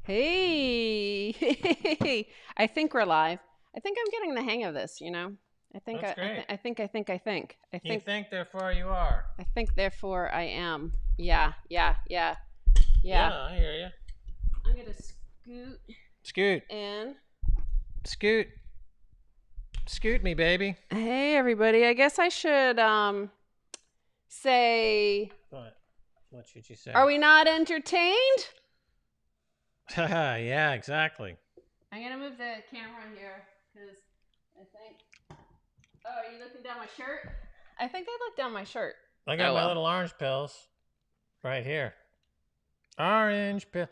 Hey, I think we're live. I think I'm getting the hang of this, you know. I think That's great. You think, therefore you are. I think therefore I am. Yeah. Yeah, I hear you. I'm going to scoot Scoot, in. scoot, scoot me, baby. Hey everybody. I guess I should say, What should you say? are we not entertained? Yeah, exactly. I'm going to move the camera here cuz I think Oh, are you looking down my shirt? I think they look down my shirt. I got my little orange pills right here. Orange pill.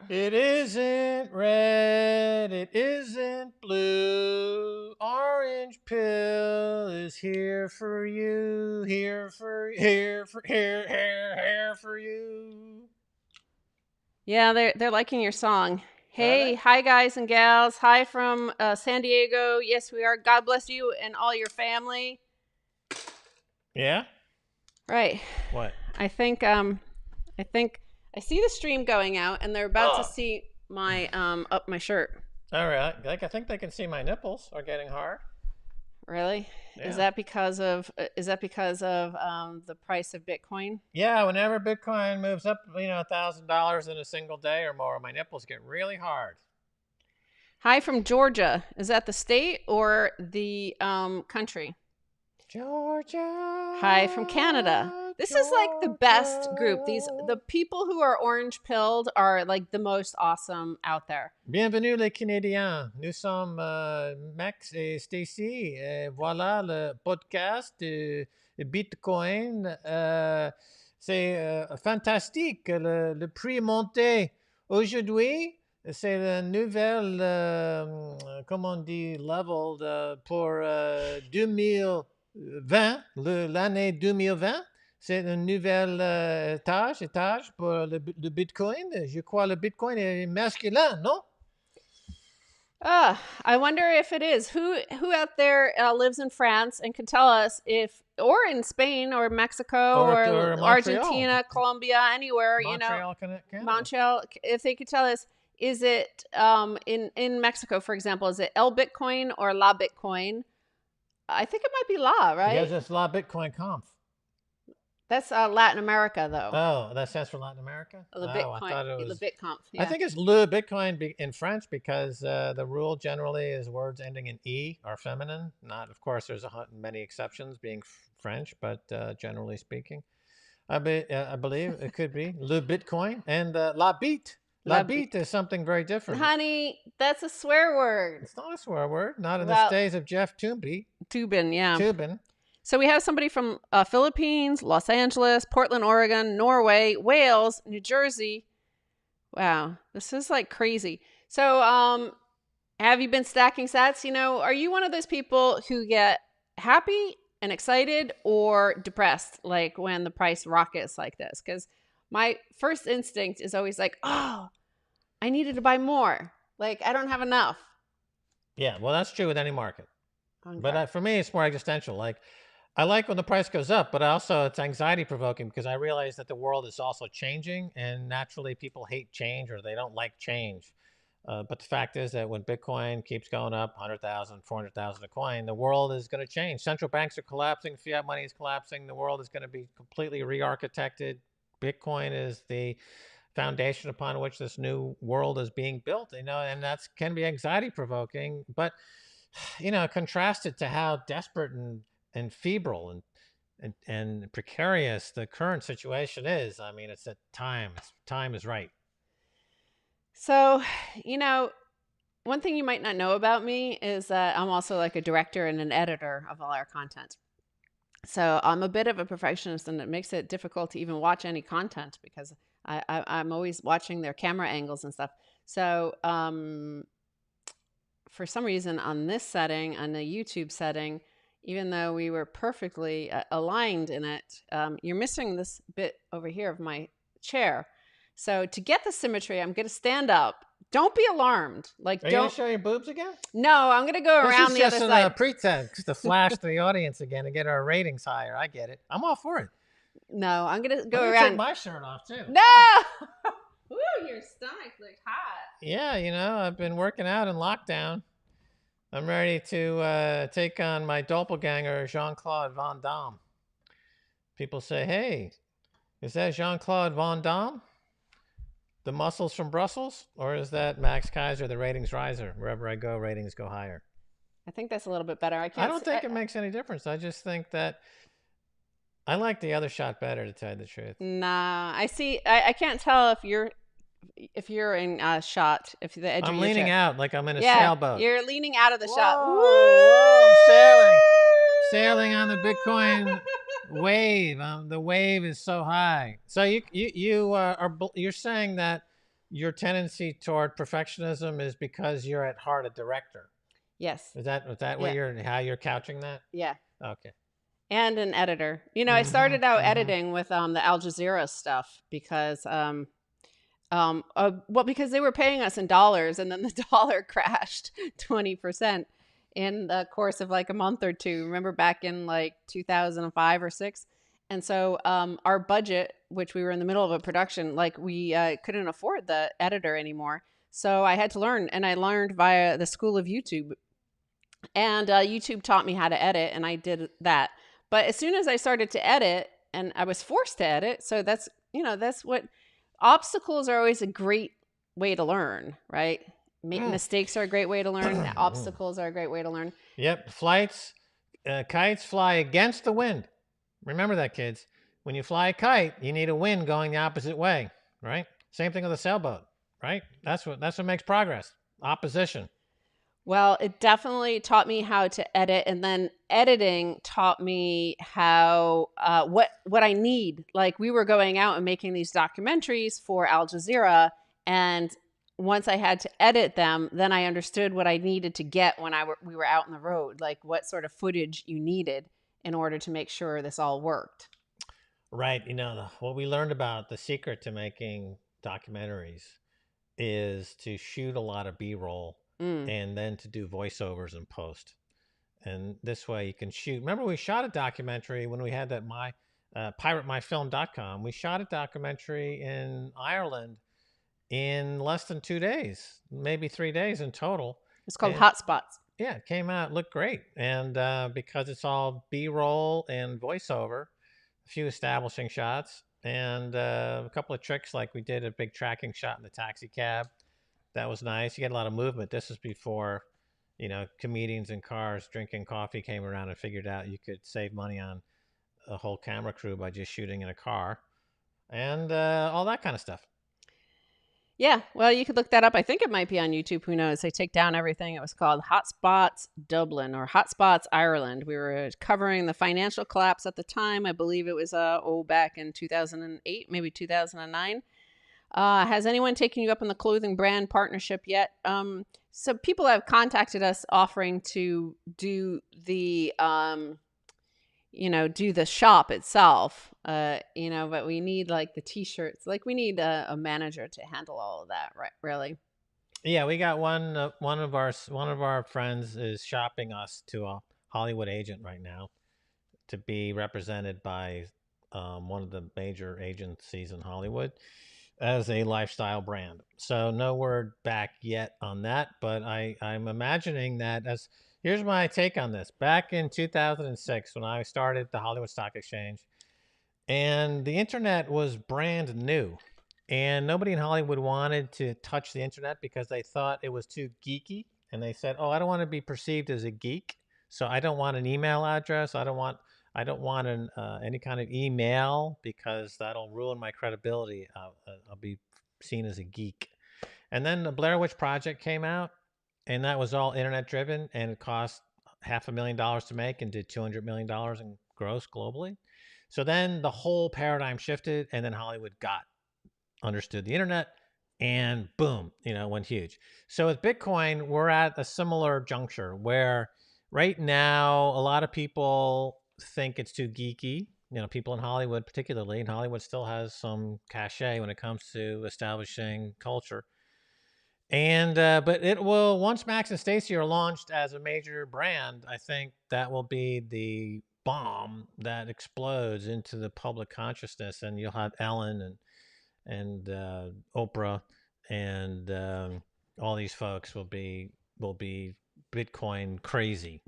It isn't red, it isn't blue. Orange pill is here for you, here for you. Yeah, they're liking your song. Hey, hi guys and gals. Hi from San Diego. Yes, we are. God bless you and all your family. Yeah? Right. What? I think I see the stream going out and they're about to see my up my shirt. All right. Like I think they can see my nipples are getting hard. Really? Yeah. Is that because of the price of Bitcoin? Yeah, whenever Bitcoin moves up, $1,000 in a single day or more, my nipples get really hard. Hi from Georgia. Is that the state or the country? Georgia. Hi from Canada. This is like the best group. The people who are orange pilled are like the most awesome out there. Bienvenue les Canadiens. Nous sommes Max et Stacy. Voilà le podcast de Bitcoin. C'est fantastique. Le prix est monté aujourd'hui. C'est la nouvelle, comment on dit, level pour 2020, l'année 2020. C'est une nouvelle étage pour le Bitcoin. Je crois le Bitcoin est masculin, non? I wonder if it is. Who out there lives in France and can tell us if, or in Spain or Mexico or Argentina, Colombia, anywhere, Montreal, Canada. Montreal, if they could tell us, is it in Mexico, for example, is it El Bitcoin or La Bitcoin? I think it might be La, right? Because it's La Bitcoin Conf. That's Latin America, though. Oh, that stands for Latin America? Le Bitcoin. I thought it was... Le Bitconf, yeah. I think it's Le Bitcoin in French because the rule generally is words ending in E are feminine. Not, of course, there's many exceptions being French, but generally speaking. I believe it could be Le Bitcoin and La Bite. La Bite is something very different. Honey, that's a swear word. It's not a swear word. Not in the days of Jeff Toobin, yeah. Toobin. So we have somebody from Philippines, Los Angeles, Portland, Oregon, Norway, Wales, New Jersey. Wow, this is like crazy. So have you been stacking sats? Are you one of those people who get happy and excited or depressed, like when the price rockets like this? Because my first instinct is always like, oh, I needed to buy more. Like, I don't have enough. Yeah, well, that's true with any market. Okay. But for me, it's more existential. Like, I like when the price goes up, but also it's anxiety provoking because I realize that the world is also changing and naturally people hate change or they don't like change. But the fact is that when Bitcoin keeps going up 100,000, 400,000 a coin, the world is going to change. Central banks are collapsing. Fiat money is collapsing. The world is going to be completely re-architected. Bitcoin is the foundation upon which this new world is being built, and that can be anxiety provoking, but contrasted to how desperate and febrile and precarious the current situation is. I mean, it's that time is right. So, one thing you might not know about me is that I'm also like a director and an editor of all our content. So I'm a bit of a perfectionist, and it makes it difficult to even watch any content because I'm always watching their camera angles and stuff. So for some reason on this setting, on the YouTube setting, even though we were perfectly aligned in it, you're missing this bit over here of my chair. So to get the symmetry, I'm going to stand up. Don't be alarmed. Like, Are you going to show your boobs again? No, I'm going to go around the other side. This is just a pretext to flash to the audience again and get our ratings higher. I get it. I'm all for it. No, I'm going to go around. Take my shirt off, too. No! Ooh, your stomach looks hot. Yeah, I've been working out in lockdown. I'm ready to take on my doppelganger, Jean-Claude Van Damme. People say, hey, is that Jean-Claude Van Damme? The muscles from Brussels? Or is that Max Kaiser, the ratings riser? Wherever I go, ratings go higher. I think that's a little bit better. I I can't. don't think it makes any difference. I just think that I like the other shot better, to tell you the truth. Nah, I see. I can't tell if you're in shot, if the edge of I'm your leaning chair. out like I'm in a Yeah, sailboat. you're leaning out of the shot. Woo! Whoa, I'm sailing. Sailing on the Bitcoin wave. The wave is so high. So you're saying that your tendency toward perfectionism is because you're at heart a director. Yes. Is that Yeah. how you're couching that? Yeah. Okay. And an editor. I Mm-hmm. started out Mm-hmm. editing with the Al Jazeera stuff because well, because they were paying us in dollars, and then the dollar crashed 20% in the course of like a month or two. Remember back in like 2005 or six? And so our budget, which we were in the middle of a production, like we couldn't afford the editor anymore. So I had to learn, and I learned via the school of YouTube. And YouTube taught me how to edit, and I did that. But as soon as I started to edit, and I was forced to edit, so that's what obstacles are always a great way to learn, right? Mm. Mistakes are a great way to learn. Obstacles are a great way to learn. Yep. Kites fly against the wind. Remember that, kids. When you fly a kite, you need a wind going the opposite way, right? Same thing with a sailboat, right? That's what makes progress. Opposition. Well, it definitely taught me how to edit, and then editing taught me how what I need. Like we were going out and making these documentaries for Al Jazeera, and once I had to edit them, then I understood what I needed to get when we were out on the road, like what sort of footage you needed in order to make sure this all worked. Right. What we learned about the secret to making documentaries is to shoot a lot of B-roll Mm. and then to do voiceovers and post. And this way you can shoot. Remember, we shot a documentary when we had that piratemyfilm.com. We shot a documentary in Ireland in less than 2 days, maybe 3 days in total. It's called And Hotspots. yeah, it came out, looked great. And because it's all B-roll and voiceover, a few establishing shots, and a couple of tricks, like we did a big tracking shot in the taxi cab. That was nice. You get a lot of movement. This is before, comedians in cars drinking coffee came around and figured out you could save money on a whole camera crew by just shooting in a car, and all that kind of stuff. Yeah, well, you could look that up. I think it might be on YouTube. Who knows? They take down everything. It was called Hotspots Dublin or Hotspots Ireland. We were covering the financial collapse at the time. I believe it was back in 2008, maybe 2009. Has anyone taken you up on the clothing brand partnership yet? So people have contacted us offering to do the do the shop itself, but we need like the t-shirts, like we need a manager to handle all of that, right? Really? Yeah, we got one of our friends is shopping us to a Hollywood agent right now to be represented by one of the major agencies in Hollywood as a lifestyle brand. So no word back yet on that, but I'm imagining that as here's my take on this. Back in 2006, when I started the Hollywood Stock Exchange, and the internet was brand new, and nobody in Hollywood wanted to touch the internet because they thought it was too geeky, and they said, "Oh, I don't want to be perceived as a geek, so I don't want an email address. I don't want any kind of email because that'll ruin my credibility. I'll be seen as a geek." And then the Blair Witch Project came out, and that was all internet driven, and it cost $500,000 to make and did $200 million in gross globally. So then the whole paradigm shifted, and then Hollywood understood the internet, and boom, went huge. So with Bitcoin, we're at a similar juncture where right now a lot of people think it's too geeky. People in Hollywood, particularly, and Hollywood still has some cachet when it comes to establishing culture. And but it will, once Max and Stacy are launched as a major brand, I think that will be the bomb that explodes into the public consciousness, and you'll have Ellen and Oprah and all these folks will be Bitcoin crazy.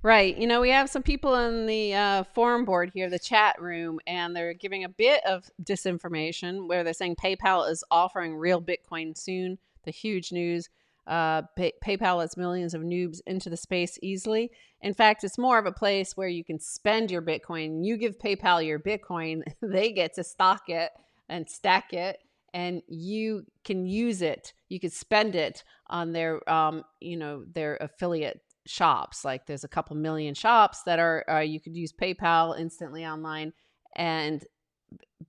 Right. You know, we have some people in the forum board here, the chat room, and they're giving a bit of disinformation where they're saying PayPal is offering real Bitcoin soon. The huge news. PayPal lets millions of noobs into the space easily. In fact, it's more of a place where you can spend your Bitcoin. You give PayPal your Bitcoin, they get to stock it and stack it, and you can use it. You can spend it on their, their affiliate shops. Like there's a couple million shops that are you could use PayPal instantly online, and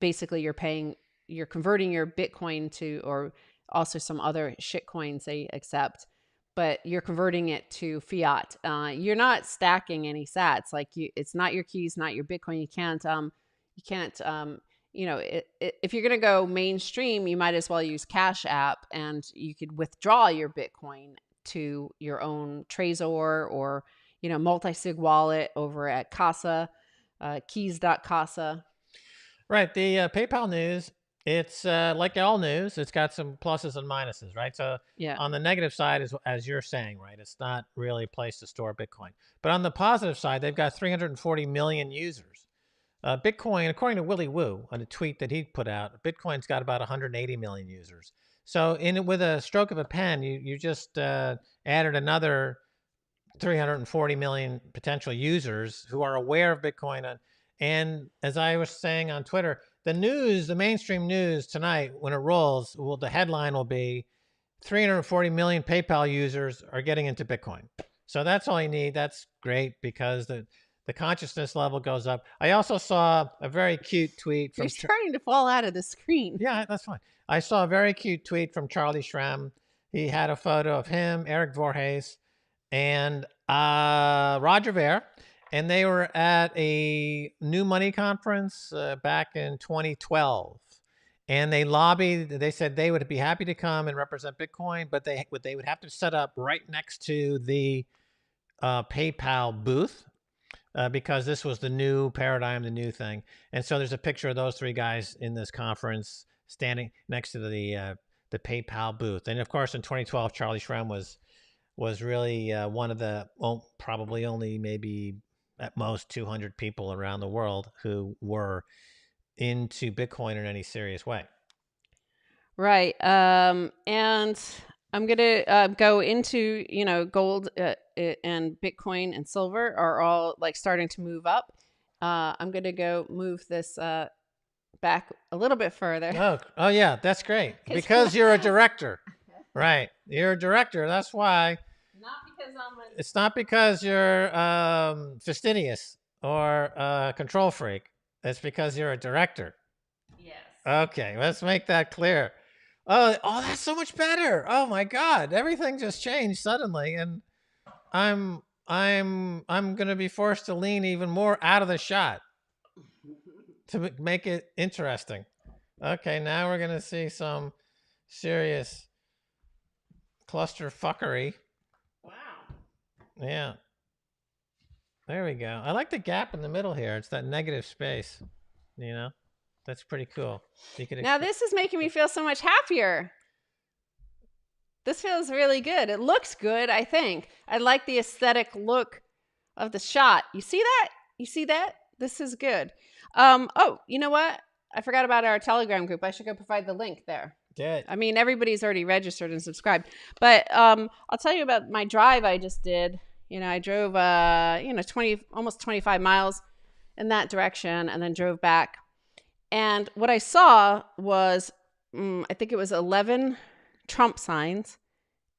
basically you're converting your Bitcoin to, or also some other shit coins they accept, but you're converting it to fiat. You're not stacking any sats. Like it's not your keys, not your Bitcoin. You can't if you're going to go mainstream, you might as well use Cash App, and you could withdraw your Bitcoin to your own Trezor or, multi-sig wallet over at Casa, keys.casa. Right. The PayPal news, it's like all news, it's got some pluses and minuses, right? So Yeah. on the negative side, is as you're saying, right, it's not really a place to store Bitcoin. But on the positive side, they've got 340 million users. Bitcoin, according to Willy Woo, on a tweet that he put out, Bitcoin's got about 180 million users. So with a stroke of a pen, you just added another 340 million potential users who are aware of Bitcoin. And as I was saying on Twitter, the mainstream news tonight, when it rolls, the headline will be 340 million PayPal users are getting into Bitcoin. So that's all you need. That's great because the consciousness level goes up. I also saw a very cute tweet from... You're starting to fall out of the screen. Yeah, that's fine. I saw a very cute tweet from Charlie Shrem. He had a photo of him, Eric Voorhees, and Roger Ver, and they were at a new money conference back in 2012. And they lobbied. They said they would be happy to come and represent Bitcoin, but they would have to set up right next to the PayPal booth. Because this was the new paradigm, the new thing. And so there's a picture of those three guys in this conference standing next to the PayPal booth. And of course, in 2012, Charlie Shrem was really one of the, probably only maybe at most 200 people around the world who were into Bitcoin in any serious way. Right. And I'm going to go into, gold and Bitcoin and silver are all like starting to move up. I'm going to go move this back a little bit further. Oh yeah, that's great. Because you're a director. Right. You're a director. That's why. Not because It's not because you're fastidious or control freak. It's because you're a director. Yes. Okay, let's make that clear. Oh, that's so much better. Oh my God, everything just changed suddenly, and I'm gonna be forced to lean even more out of the shot to make it interesting. Okay, now we're gonna see some serious cluster fuckery. Wow. Yeah. There we go. I like the gap in the middle here. It's that negative space. That's pretty cool. Now this is making me feel so much happier. This feels really good. It looks good, I think. I like the aesthetic look of the shot. You see that? You see that? This is good. Oh, you know what? I forgot about our Telegram group. I should go provide the link there. Did. I mean, everybody's already registered and subscribed. But I'll tell you about my drive I just did. I drove, almost 25 miles in that direction and then drove back. And what I saw was, I think it was 11 Trump signs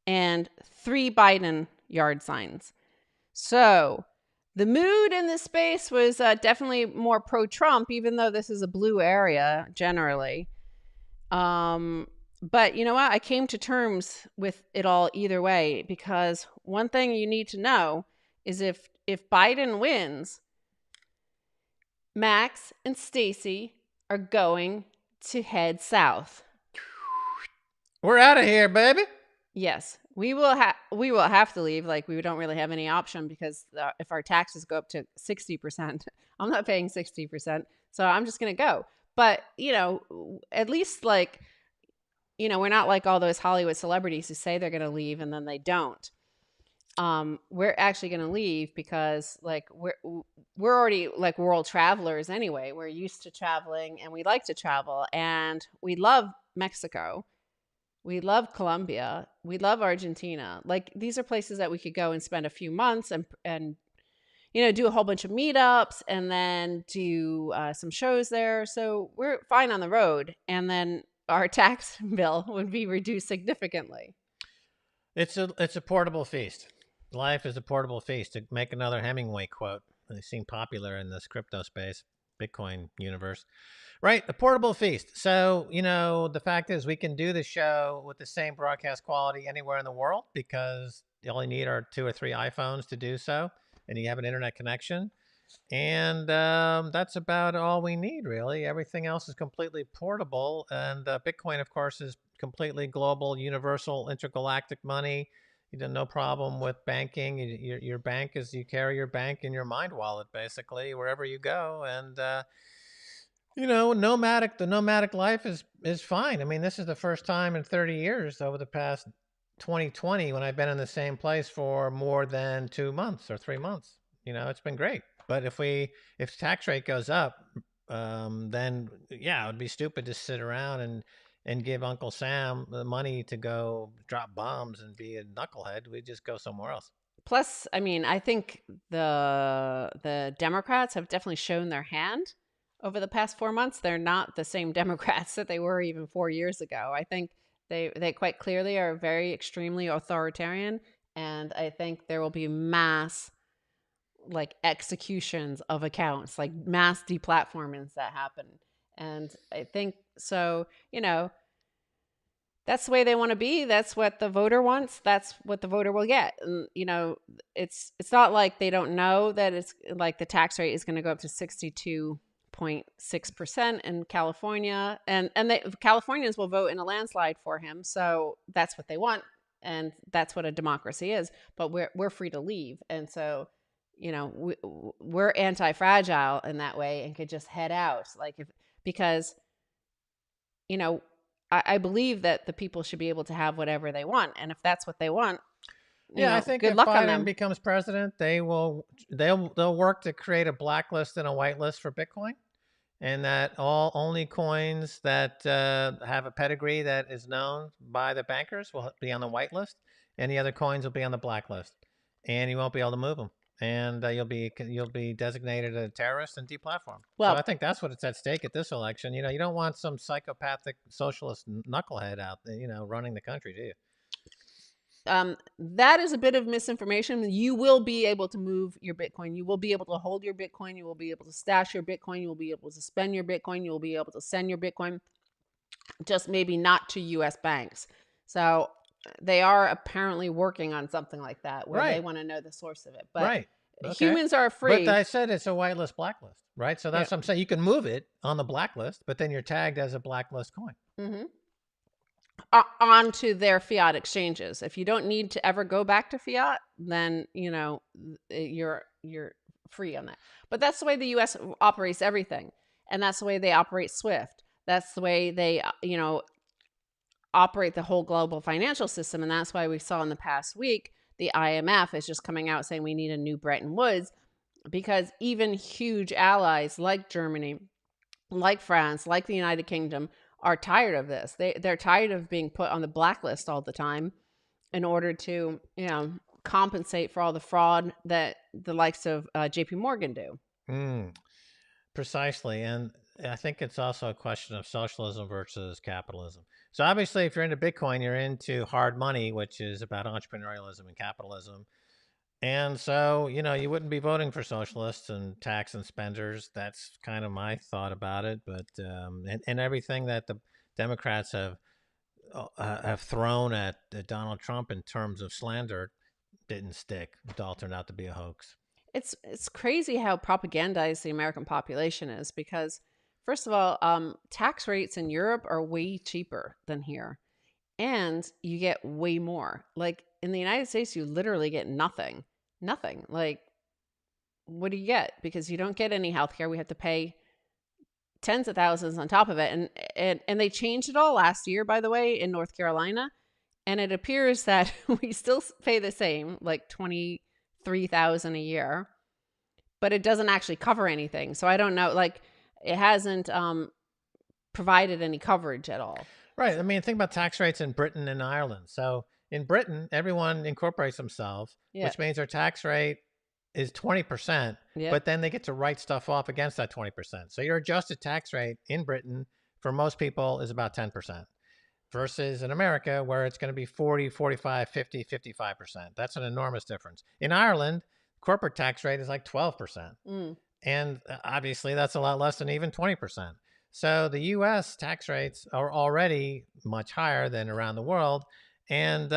and 3 Biden yard signs. So the mood in this space was definitely more pro-Trump, even though this is a blue area generally. But you know what? I came to terms with it all either way, because one thing you need to know is if Biden wins, Max and Stacy are going to head south. We're out of here, baby. Yes, we will have to leave. Like, we don't really have any option, because if our taxes go up to 60%, I'm not paying 60%. So I'm just going to go. But, at least we're not like all those Hollywood celebrities who say they're going to leave and then they don't. We're actually going to leave because like we're already like world travelers anyway. We're used to traveling and we like to travel, and we love Mexico. We love Colombia. We love Argentina. Like these are places that we could go and spend a few months and do a whole bunch of meetups and then do some shows there. So we're fine on the road, and then our tax bill would be reduced significantly. It's a portable feast. Life is a portable feast. To make another Hemingway quote, they seem popular in this crypto space, Bitcoin universe. Right, a portable feast. So, the fact is we can do the show with the same broadcast quality anywhere in the world because you only need our 2 or 3 iPhones to do so, and you have an internet connection. And that's about all we need, really. Everything else is completely portable. And Bitcoin, of course, is completely global, universal, intergalactic money. You have no problem with banking. Your bank is, you carry your bank in your mind wallet, basically, wherever you go. And the nomadic life is fine. I mean, this is the first time in 30 years over the past 2020 when I've been in the same place for more than 2 months or 3 months. It's been great. But if the tax rate goes up, then yeah, it would be stupid to sit around and give Uncle Sam the money to go drop bombs and be a knucklehead. We just go somewhere else. Plus, I mean, I think the Democrats have definitely shown their hand over the past 4 months. They're not the same Democrats that they were even 4 years ago. I think they quite clearly are very extremely authoritarian, and I think there will be mass like executions of accounts, like mass deplatformings that happen. And I think so, that's the way they want to be. That's what the voter wants. That's what the voter will get. And it's not like they don't know that it's like the tax rate is going to go up to 62.6% in California, and Californians will vote in a landslide for him. So that's what they want, and that's what a democracy is. But we're free to leave, and so we're anti-fragile in that way and could just head out, because I believe that the people should be able to have whatever they want, and if that's what they want, I think good if luck on Biden them. becomes president, they'll work to create a blacklist and a whitelist for Bitcoin, and that only coins that have a pedigree that is known by the bankers will be on the whitelist. Any other coins will be on the blacklist, and you won't be able to move them, and you'll be designated a terrorist and deplatformed. So I think that's what's at stake at this election. You don't want some psychopathic socialist knucklehead out there, running the country, do you? That is a bit of misinformation. You will be able to move your Bitcoin. You will be able to hold your Bitcoin. You will be able to stash your Bitcoin. You will be able to spend your Bitcoin. You will be able to send your Bitcoin, just maybe not to U.S. banks. So they are apparently working on something like that where they want to know the source of it. But humans are free. But I said it's a whitelist blacklist, right? So that's what I'm saying. You can move it on the blacklist, but then you're tagged as a blacklist coin. Mm-hmm. Onto their fiat exchanges. If you don't need to ever go back to fiat, then you're free on that. But that's the way the U.S. operates everything, and that's the way they operate SWIFT. That's the way they operate the whole global financial system, and that's why we saw in the past week the IMF is just coming out saying we need a new Bretton Woods, because even huge allies like Germany, like France, like the United Kingdom are tired of this. They're tired of being put on the blacklist all the time in order to, compensate for all the fraud that the likes of JP Morgan do. Precisely. And I think it's also a question of socialism versus capitalism. So obviously, if you're into Bitcoin, you're into hard money, which is about entrepreneurialism and capitalism. And so, you wouldn't be voting for socialists and tax and spenders. That's kind of my thought about it. But and everything that the Democrats have thrown at Donald Trump in terms of slander didn't stick. It all turned out to be a hoax. It's crazy how propagandized the American population is, because first of all, tax rates in Europe are way cheaper than here, and you get way more. Like in the United States, you literally get nothing. Like, what do you get? Because you don't get any healthcare. We have to pay tens of thousands on top of it. And they changed it all last year, by the way, in North Carolina. And it appears that we still pay the same, like 23,000 a year, but it doesn't actually cover anything. So I don't know, like it hasn't provided any coverage at all. Right. I mean, think about tax rates in Britain and Ireland. So in Britain, everyone incorporates themselves, Yeah. which means their tax rate is 20%, Yeah. but then they get to write stuff off against that 20%. So your adjusted tax rate in Britain for most people is about 10% versus in America where it's going to be 40, 45, 50, 55%. That's an enormous difference. In Ireland, corporate tax rate is like 12%. And obviously that's a lot less than even 20%. So the US tax rates are already much higher than around the world. And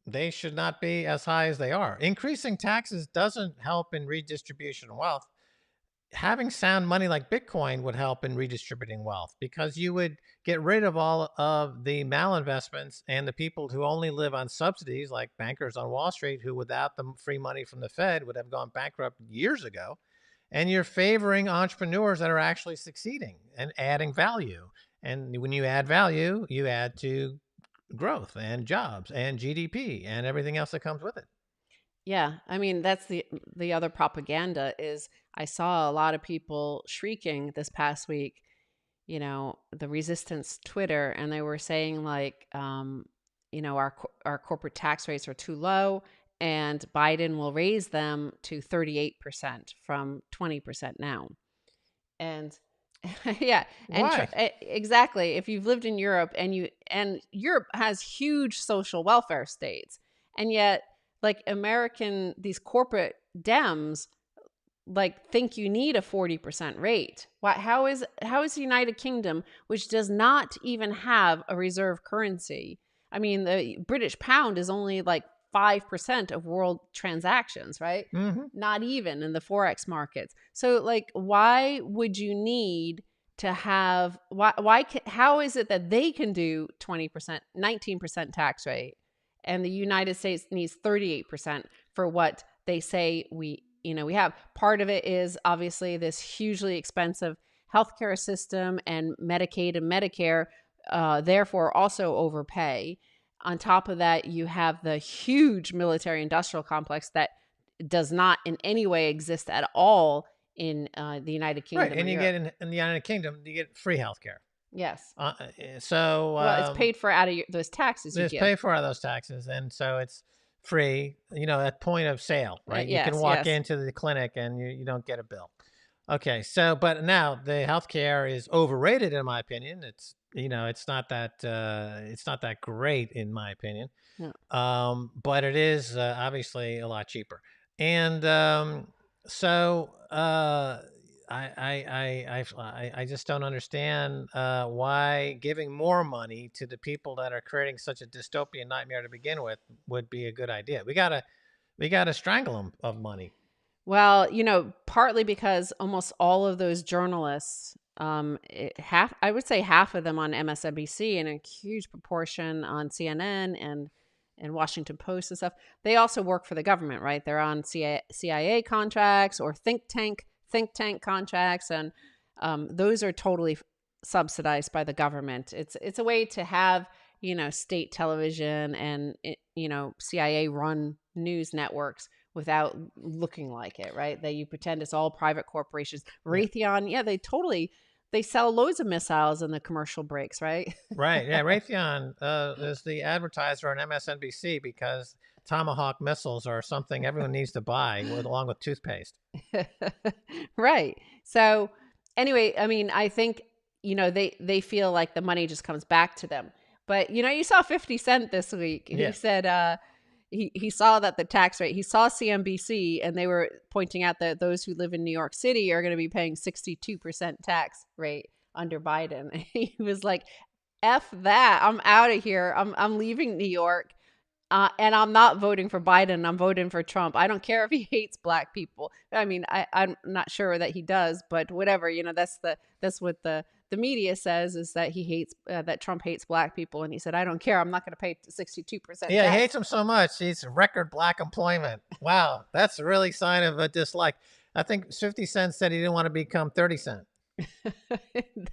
they should not be as high as they are. Increasing taxes doesn't help in redistribution of wealth. Having sound money like Bitcoin would help in redistributing wealth because you would get rid of all of the malinvestments and the people who only live on subsidies, like bankers on Wall Street, who without the free money from the Fed would have gone bankrupt years ago. And you're favoring entrepreneurs that are actually succeeding and adding value. And when you add value, you add to growth and jobs and GDP and everything else that comes with it. Yeah, I mean that's the other propaganda is I saw a lot of people shrieking this past week, the resistance Twitter, and they were saying like, our corporate tax rates are too low, and Biden will raise them to 38% from 20% now, and yeah, and Why? exactly. If you've lived in Europe and Europe has huge social welfare states, and yet like these corporate Dems like think you need a 40% rate. How is the United Kingdom, which does not even have a reserve currency? I mean, the British pound is only like 5% of world transactions, right? Mm-hmm. Not even in the Forex markets. So like, why would you need to have, how is it that they can do 20%, 19% tax rate and the United States needs 38% for what they say we have? Part of it is obviously this hugely expensive healthcare system, and Medicaid and Medicare therefore also overpay. On top of that, you have the huge military industrial complex that does not in any way exist at all in the United Kingdom. Right, and you get in the United Kingdom, you get free healthcare. Yes. So well, it's paid for out of those taxes. It's paid for out of those taxes, and so it's free. At point of sale, right? You can walk into the clinic and you don't get a bill. Okay, so but now the healthcare is overrated in my opinion. It's it's not that great in my opinion. But it is obviously a lot cheaper. And so I just don't understand why giving more money to the people that are creating such a dystopian nightmare to begin with would be a good idea. We gotta strangle them of money. Well, partly because almost all of those journalists, I would say half of them on MSNBC and a huge proportion on CNN and Washington Post and stuff, they also work for the government, right? They're on CIA contracts or think tank contracts, and those are totally subsidized by the government. It's a way to have state television and CIA run news networks without looking like it, right? That you pretend it's all private corporations. Raytheon, they sell loads of missiles in the commercial breaks, right? Right. Yeah. Raytheon is the advertiser on MSNBC because Tomahawk missiles are something everyone needs to buy along with toothpaste. Right. So anyway, I mean, I think, they feel like the money just comes back to them. But, you saw 50 Cent this week. He said he saw that the tax rate, he saw CNBC, and they were pointing out that those who live in New York City are going to be paying 62% tax rate under Biden. He was like, F that. I'm out of here. I'm leaving New York. And I'm not voting for Biden. I'm voting for Trump. I don't care if he hates black people. I mean, I'm not sure that he does, but whatever. That's what the media says, is that he hates that Trump hates black people, and he said, I don't care. I'm not going to pay 62%. Yeah, he hates them so much. He's record black employment. Wow, that's a really sign of a dislike. I think 50 Cent said he didn't want to become 30 Cent.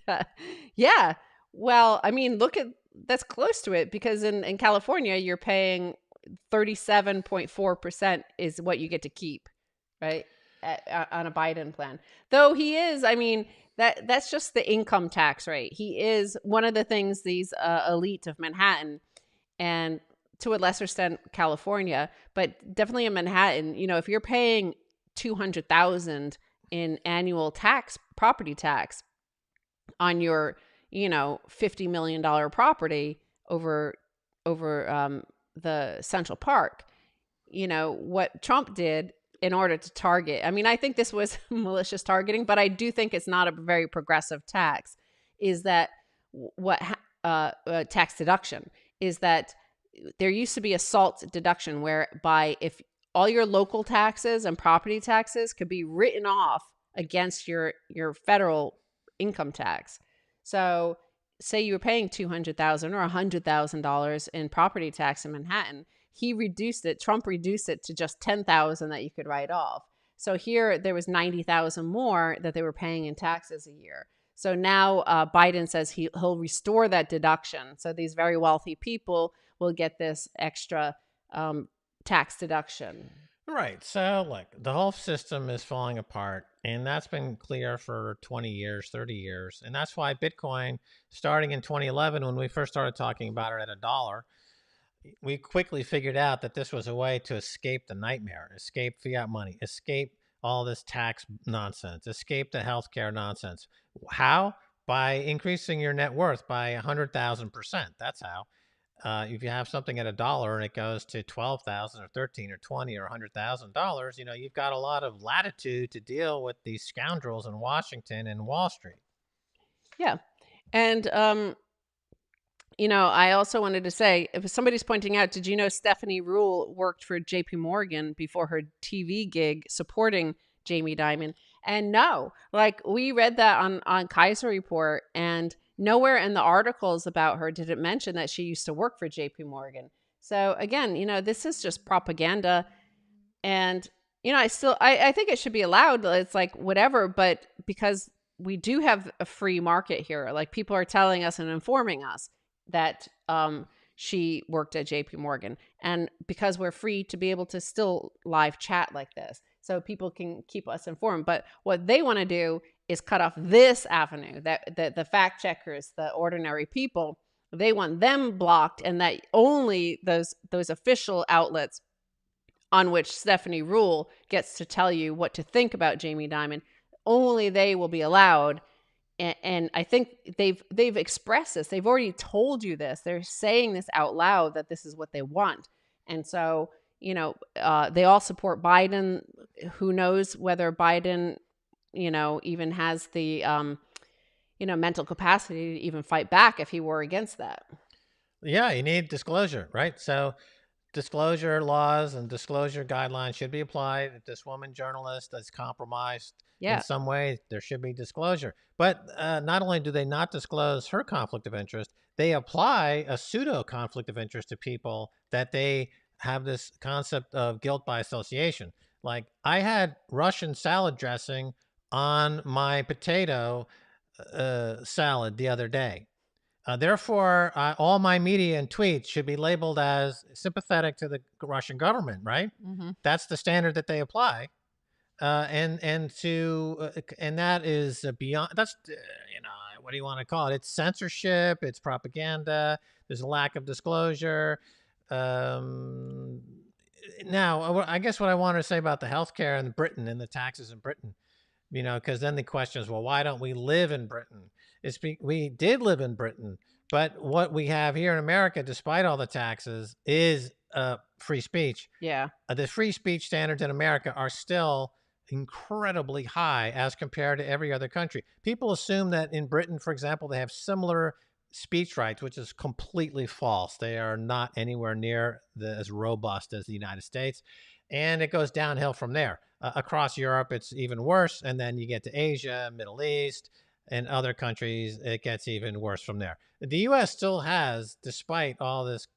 That- yeah. Well, I mean, look at that's close to it because in California, you're paying 37.4% is what you get to keep, right? On a Biden plan. Though he is, I mean, that's just the income tax rate. He is one of the things these elite of Manhattan and to a lesser extent California, but definitely in Manhattan, if you're paying 200,000 in annual tax, property tax on your, $50 million property over the Central Park, what Trump did in order to target. I mean, I think this was malicious targeting, but I do think it's not a very progressive tax. Is that what tax deduction is that there used to be a SALT deduction whereby if all your local taxes and property taxes could be written off against your federal income tax. So say you were paying $200,000 or $100,000 in property tax in Manhattan, Trump reduced it to just 10,000 that you could write off. So here there was 90,000 more that they were paying in taxes a year. So now Biden says he'll restore that deduction. So these very wealthy people will get this extra tax deduction. Right. So, look, the whole system is falling apart, and that's been clear for 20 years, 30 years. And that's why Bitcoin, starting in 2011, when we first started talking about it at $1, we quickly figured out that this was a way to escape the nightmare, escape fiat money, escape all this tax nonsense, escape the healthcare nonsense. How? By increasing your net worth by 100,000%. That's how. If you have something at $1 and it goes to 12,000 or 13 or 20 or $100,000, you've got a lot of latitude to deal with these scoundrels in Washington and Wall Street. Yeah. And I also wanted to say, if somebody's pointing out, did you know Stephanie Rule worked for JP Morgan before her TV gig supporting Jamie Dimon? And no, like we read that on Kaiser Report, and nowhere in the articles about her did it mention that she used to work for JP Morgan. So again, this is just propaganda. And, I think it should be allowed. It's like whatever, but because we do have a free market here, like people are telling us and informing us that she worked at JP Morgan. And because we're free to be able to still live chat like this, so people can keep us informed. But what they want to do is cut off this avenue, that the fact checkers, the ordinary people, they want them blocked, and that only those official outlets on which Stephanie Rule gets to tell you what to think about Jamie Dimon, only they will be allowed. And I think they've expressed this. They've already told you this. They're saying this out loud that this is what they want. And so, they all support Biden. Who knows whether Biden, even has the, mental capacity to even fight back if he were against that. Yeah, you need disclosure, right? So disclosure laws and disclosure guidelines should be applied. If this woman journalist is compromised in some way, there should be disclosure. But not only do they not disclose her conflict of interest, they apply a pseudo conflict of interest to people that they have this concept of guilt by association. Like I had Russian salad dressing on my potato salad the other day. Therefore, all my media and tweets should be labeled as sympathetic to the Russian government, right? Mm-hmm. That's the standard that they apply, and that is beyond. That's what do you want to call it? It's censorship. It's propaganda. There's a lack of disclosure. Now, I guess what I want to say about the healthcare in Britain and the taxes in Britain, because then the question is, well, why don't we live in Britain? We did live in Britain, but what we have here in America, despite all the taxes, is free speech. Yeah. The free speech standards in America are still incredibly high as compared to every other country. People assume that in Britain, for example, they have similar speech rights, which is completely false. They are not anywhere near as robust as the United States. And it goes downhill from there. Across Europe, it's even worse. And then you get to Asia, Middle East, and other countries, it gets even worse from there. The U.S. still has, despite all this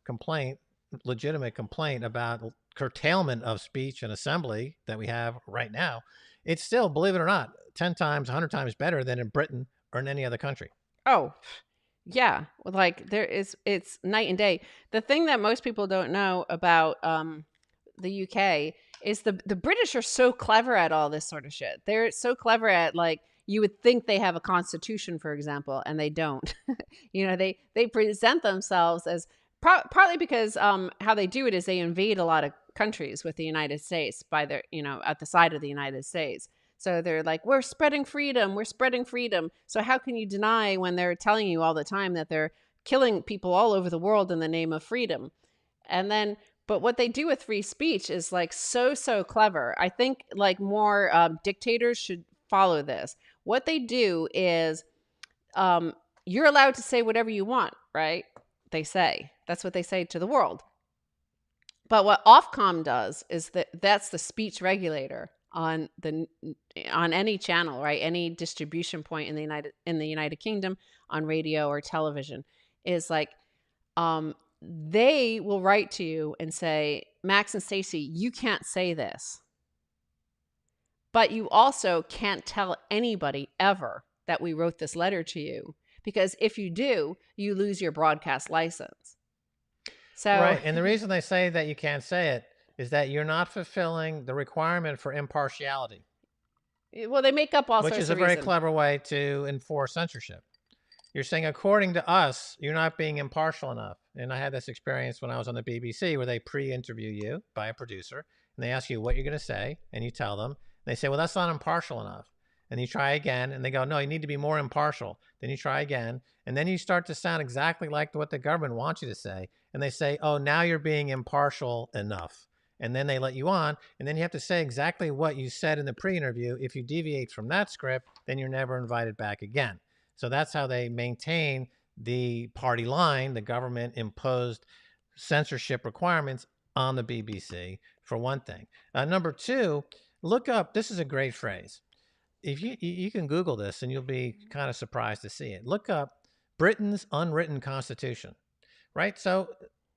legitimate complaint about curtailment of speech and assembly that we have right now, it's still, believe it or not, 10 times, 100 times better than in Britain or in any other country. Oh, yeah. Like it's night and day. The thing that most people don't know about the UK is the British are so clever at all this sort of shit. They're so clever at, like, you would think they have a constitution, for example, and they don't. They present themselves as partly because how they do it is they invade a lot of countries with the United States by their, at the side of the United States. So they're like, we're spreading freedom. We're spreading freedom. So how can you deny when they're telling you all the time that they're killing people all over the world in the name of freedom? And then, but what they do with free speech is like so clever. I think like more dictators should follow this. What they do is you're allowed to say whatever you want, right? They say. That's what they say to the world. But what Ofcom does is that's the speech regulator on any channel, right? Any distribution point in the United Kingdom on radio or television is like they will write to you and say, Max and Stacy, you can't say this. But you also can't tell anybody ever that we wrote this letter to you, because if you do, you lose your broadcast license. So right, and the reason they say that you can't say it is that you're not fulfilling the requirement for impartiality. Well, they make up all sorts of reasons. Which is a very clever way to enforce censorship. You're saying, according to us, you're not being impartial enough. And I had this experience when I was on the BBC where they pre-interview you by a producer, and they ask you what you're going to say, and you tell them. And they say, well, that's not impartial enough. And you try again, and they go, no, you need to be more impartial. Then you try again, and then you start to sound exactly like what the government wants you to say. And they say, oh, now you're being impartial enough. And then they let you on, and then you have to say exactly what you said in the pre-interview. If you deviate from that script, then you're never invited back again. So that's how they maintain the party line. The government imposed censorship requirements on the BBC, for one thing. Number two, look up, this is a great phrase. If you can Google this and you'll be kind of surprised to see it. Look up Britain's unwritten constitution, right? So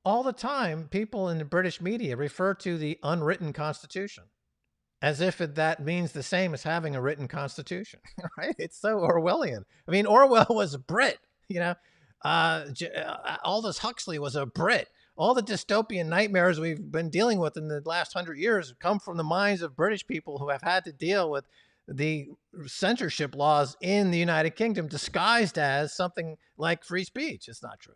all the time, people in the British media refer to the unwritten constitution as if that means the same as having a written constitution, right? It's so Orwellian. I mean, Orwell was a Brit, Aldous Huxley was a Brit. All the dystopian nightmares we've been dealing with in the last 100 years come from the minds of British people who have had to deal with the censorship laws in the United Kingdom disguised as something like free speech. It's not true.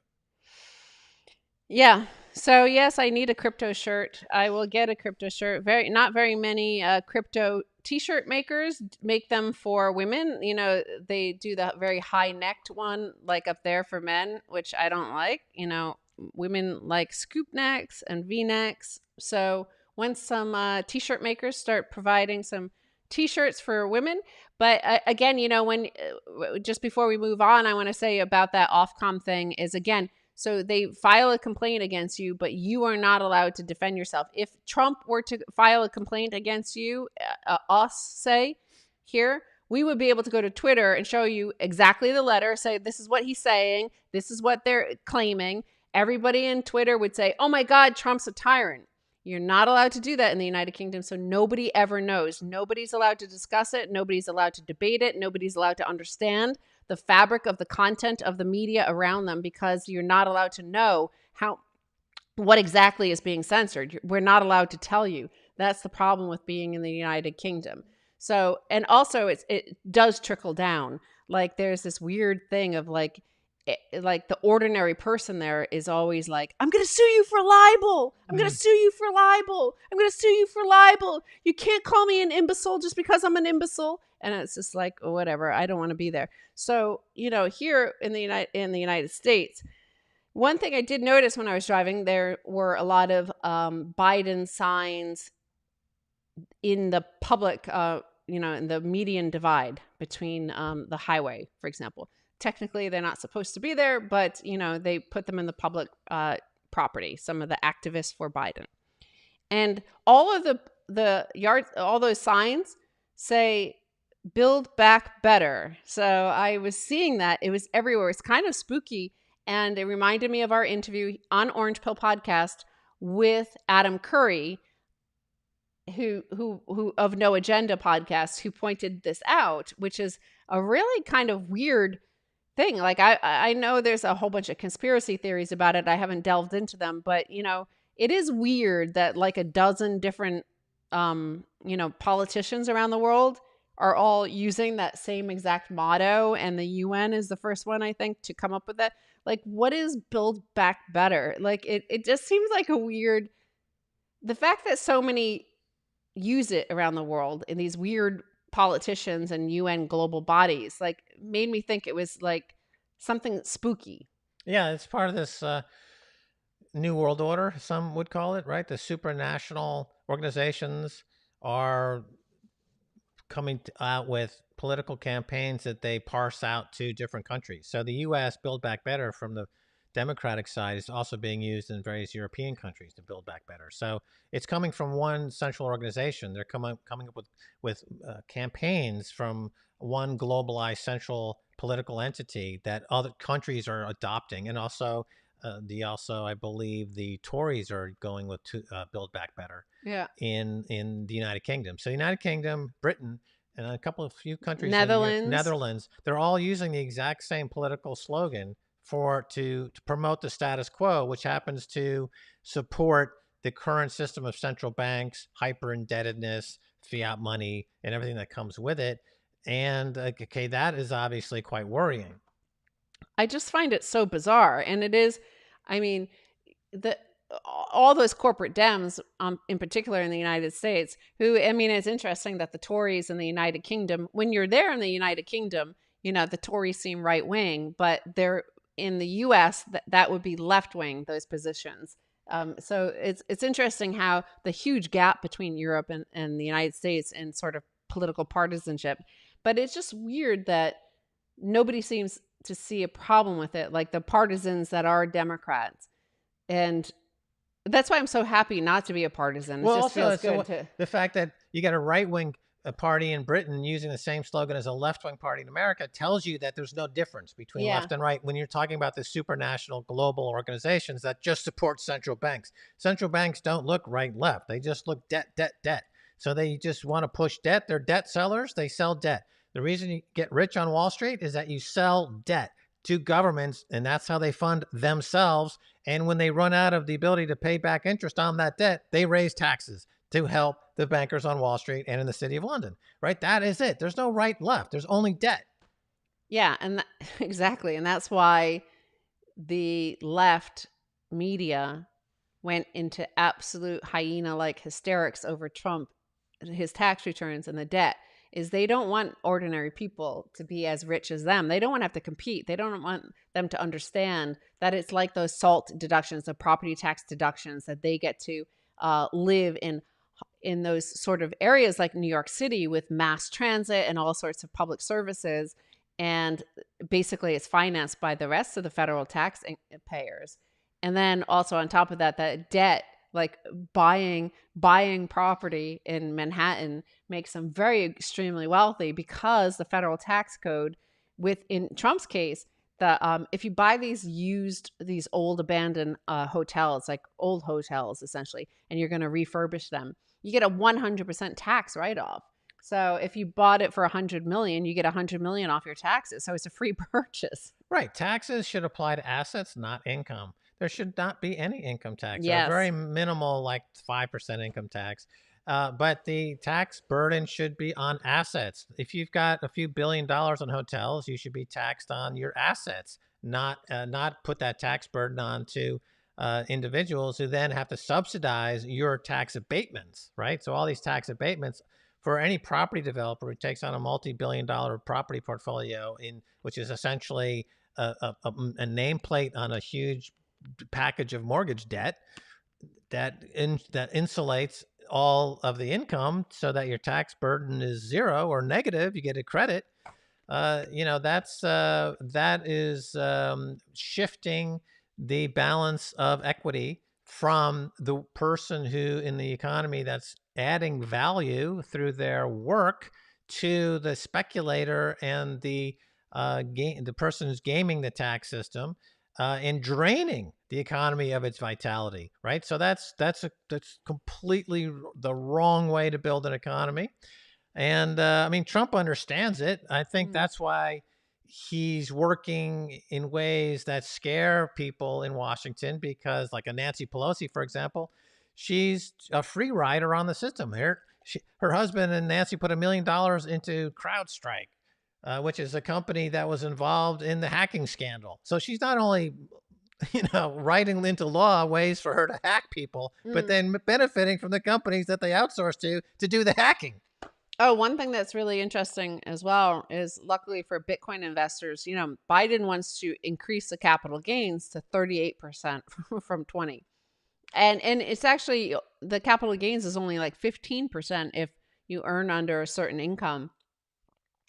Yeah. So yes, I need a crypto shirt. I will get a crypto shirt. Not very many crypto t-shirt makers make them for women. They do the very high necked one, like up there for men, which I don't like. Women like scoop necks and V-necks. So when some t-shirt makers start providing some t-shirts for women. But again, when just before we move on, I want to say about that Ofcom thing is, again, so they file a complaint against you, but you are not allowed to defend yourself. If Trump were to file a complaint against you, us say here, we would be able to go to Twitter and show you exactly the letter, say this is what he's saying, this is what they're claiming. Everybody in Twitter would say, oh my God, Trump's a tyrant. You're not allowed to do that in the United Kingdom, so nobody ever knows. Nobody's allowed to discuss it. Nobody's allowed to debate it. Nobody's allowed to understand the fabric of the content of the media around them, because you're not allowed to know what exactly is being censored. We're not allowed to tell you. That's the problem with being in the United Kingdom. So, and also it does trickle down. Like there's this weird thing of like the ordinary person there is always like, I'm going to sue you for libel. I'm going to sue you for libel. I'm going to sue you for libel. You can't call me an imbecile just because I'm an imbecile. And it's just like, oh, whatever. I don't want to be there. So, here in the United States, one thing I did notice when I was driving, there were a lot of Biden signs in the public, in the median divide between the highway, for example. Technically, they're not supposed to be there, but, they put them in the public property, some of the activists for Biden. And all of all those signs say, build back better. So I was seeing that. It was everywhere. It's kind of spooky. And it reminded me of our interview on Orange Pill Podcast with Adam Curry. who of No Agenda podcast, who pointed this out, which is a really kind of weird thing. Like I know there's a whole bunch of conspiracy theories about it. I haven't delved into them, but it is weird that like a dozen different politicians around the world are all using that same exact motto, and the UN is the first one, I think, to come up with that. Like, what is Build Back Better? Like, it just seems like a weird, the fact that so many use it around the world in these weird politicians and UN global bodies, like, made me think it was like something spooky. Yeah, it's part of this New World Order, some would call it, right? The supranational organizations are coming out with political campaigns that they parse out to different countries. So the U.S. Build Back Better from the Democratic side is also being used in various European countries to build back better. So it's coming from one central organization. They're coming up with campaigns from one globalized central political entity that other countries are adopting, and also I believe the Tories are going with Build Back Better. Yeah. In the United Kingdom. So United Kingdom, Britain, and a few countries Netherlands. in Netherlands, they're all using the exact same political slogan to promote the status quo, which happens to support the current system of central banks, hyper indebtedness, fiat money, and everything that comes with it. And okay, that is obviously quite worrying. I just find it so bizarre. And it is, I mean, all those corporate Dems, in particular in the United States, who, I mean, it's interesting that the Tories in the United Kingdom, when you're there in the United Kingdom, the Tories seem right wing, but they're in the U.S., that would be left wing, those positions. So it's interesting how the huge gap between Europe and the United States in sort of political partisanship. But it's just weird that nobody seems to see a problem with it, like the partisans that are Democrats. And that's why I'm so happy not to be a partisan. It just feels good. The fact that you got a right-wing party in Britain using the same slogan as a left-wing party in America tells you that there's no difference between left and right when you're talking about the supranational global organizations that just support central banks. Central banks don't look right-left. They just look debt, debt, debt. So they just want to push debt. They're debt sellers. They sell debt. The reason you get rich on Wall Street is that you sell debt to governments, and that's how they fund themselves. And when they run out of the ability to pay back interest on that debt, they raise taxes to help the bankers on Wall Street and in the City of London, right? That is it. There's no right, left. There's only debt. Yeah, and exactly. And that's why the left media went into absolute hyena-like hysterics over Trump, his tax returns, and the debt. Is they don't want ordinary people to be as rich as them. They don't want to have to compete. They don't want them to understand that it's like those SALT deductions, the property tax deductions, that they get to live in those sort of areas like New York City with mass transit and all sorts of public services. And basically it's financed by the rest of the federal tax payers. And then also on top of that, that debt, like buying property in Manhattan, makes them very extremely wealthy, because the federal tax code, in Trump's case, if you buy these old abandoned hotels, like old hotels essentially, and you're going to refurbish them, you get a 100% tax write-off. So if you bought it for $100 million, you get $100 million off your taxes. So it's a free purchase. Right. Taxes should apply to assets, not income. There should not be any income tax. Yes. Or very minimal, like 5% income tax. But the tax burden should be on assets. If you've got a few $1 billion on hotels, you should be taxed on your assets, not put that tax burden on to individuals who then have to subsidize your tax abatements, right? So all these tax abatements for any property developer who takes on a multi-billion-dollar property portfolio, which is essentially a nameplate on a huge package of mortgage debt that insulates all of the income so that your tax burden is zero or negative. You get a credit. That is shifting the balance of equity from the person who in the economy that's adding value through their work to the speculator and the person who's gaming the tax system. and draining the economy of its vitality, right? So that's completely the wrong way to build an economy. And I mean, Trump understands it. I think that's why he's working in ways that scare people in Washington, because, like a Nancy Pelosi, for example, she's a free rider on the system. Her husband and Nancy put $1 million into CrowdStrike, which is a company that was involved in the hacking scandal. So she's not only writing into law ways for her to hack people, but then benefiting from the companies that they outsource to do the hacking. Oh, one thing that's really interesting as well is, luckily for Bitcoin investors, Biden wants to increase the capital gains to 38% from 20. And it's actually, the capital gains is only like 15% if you earn under a certain income.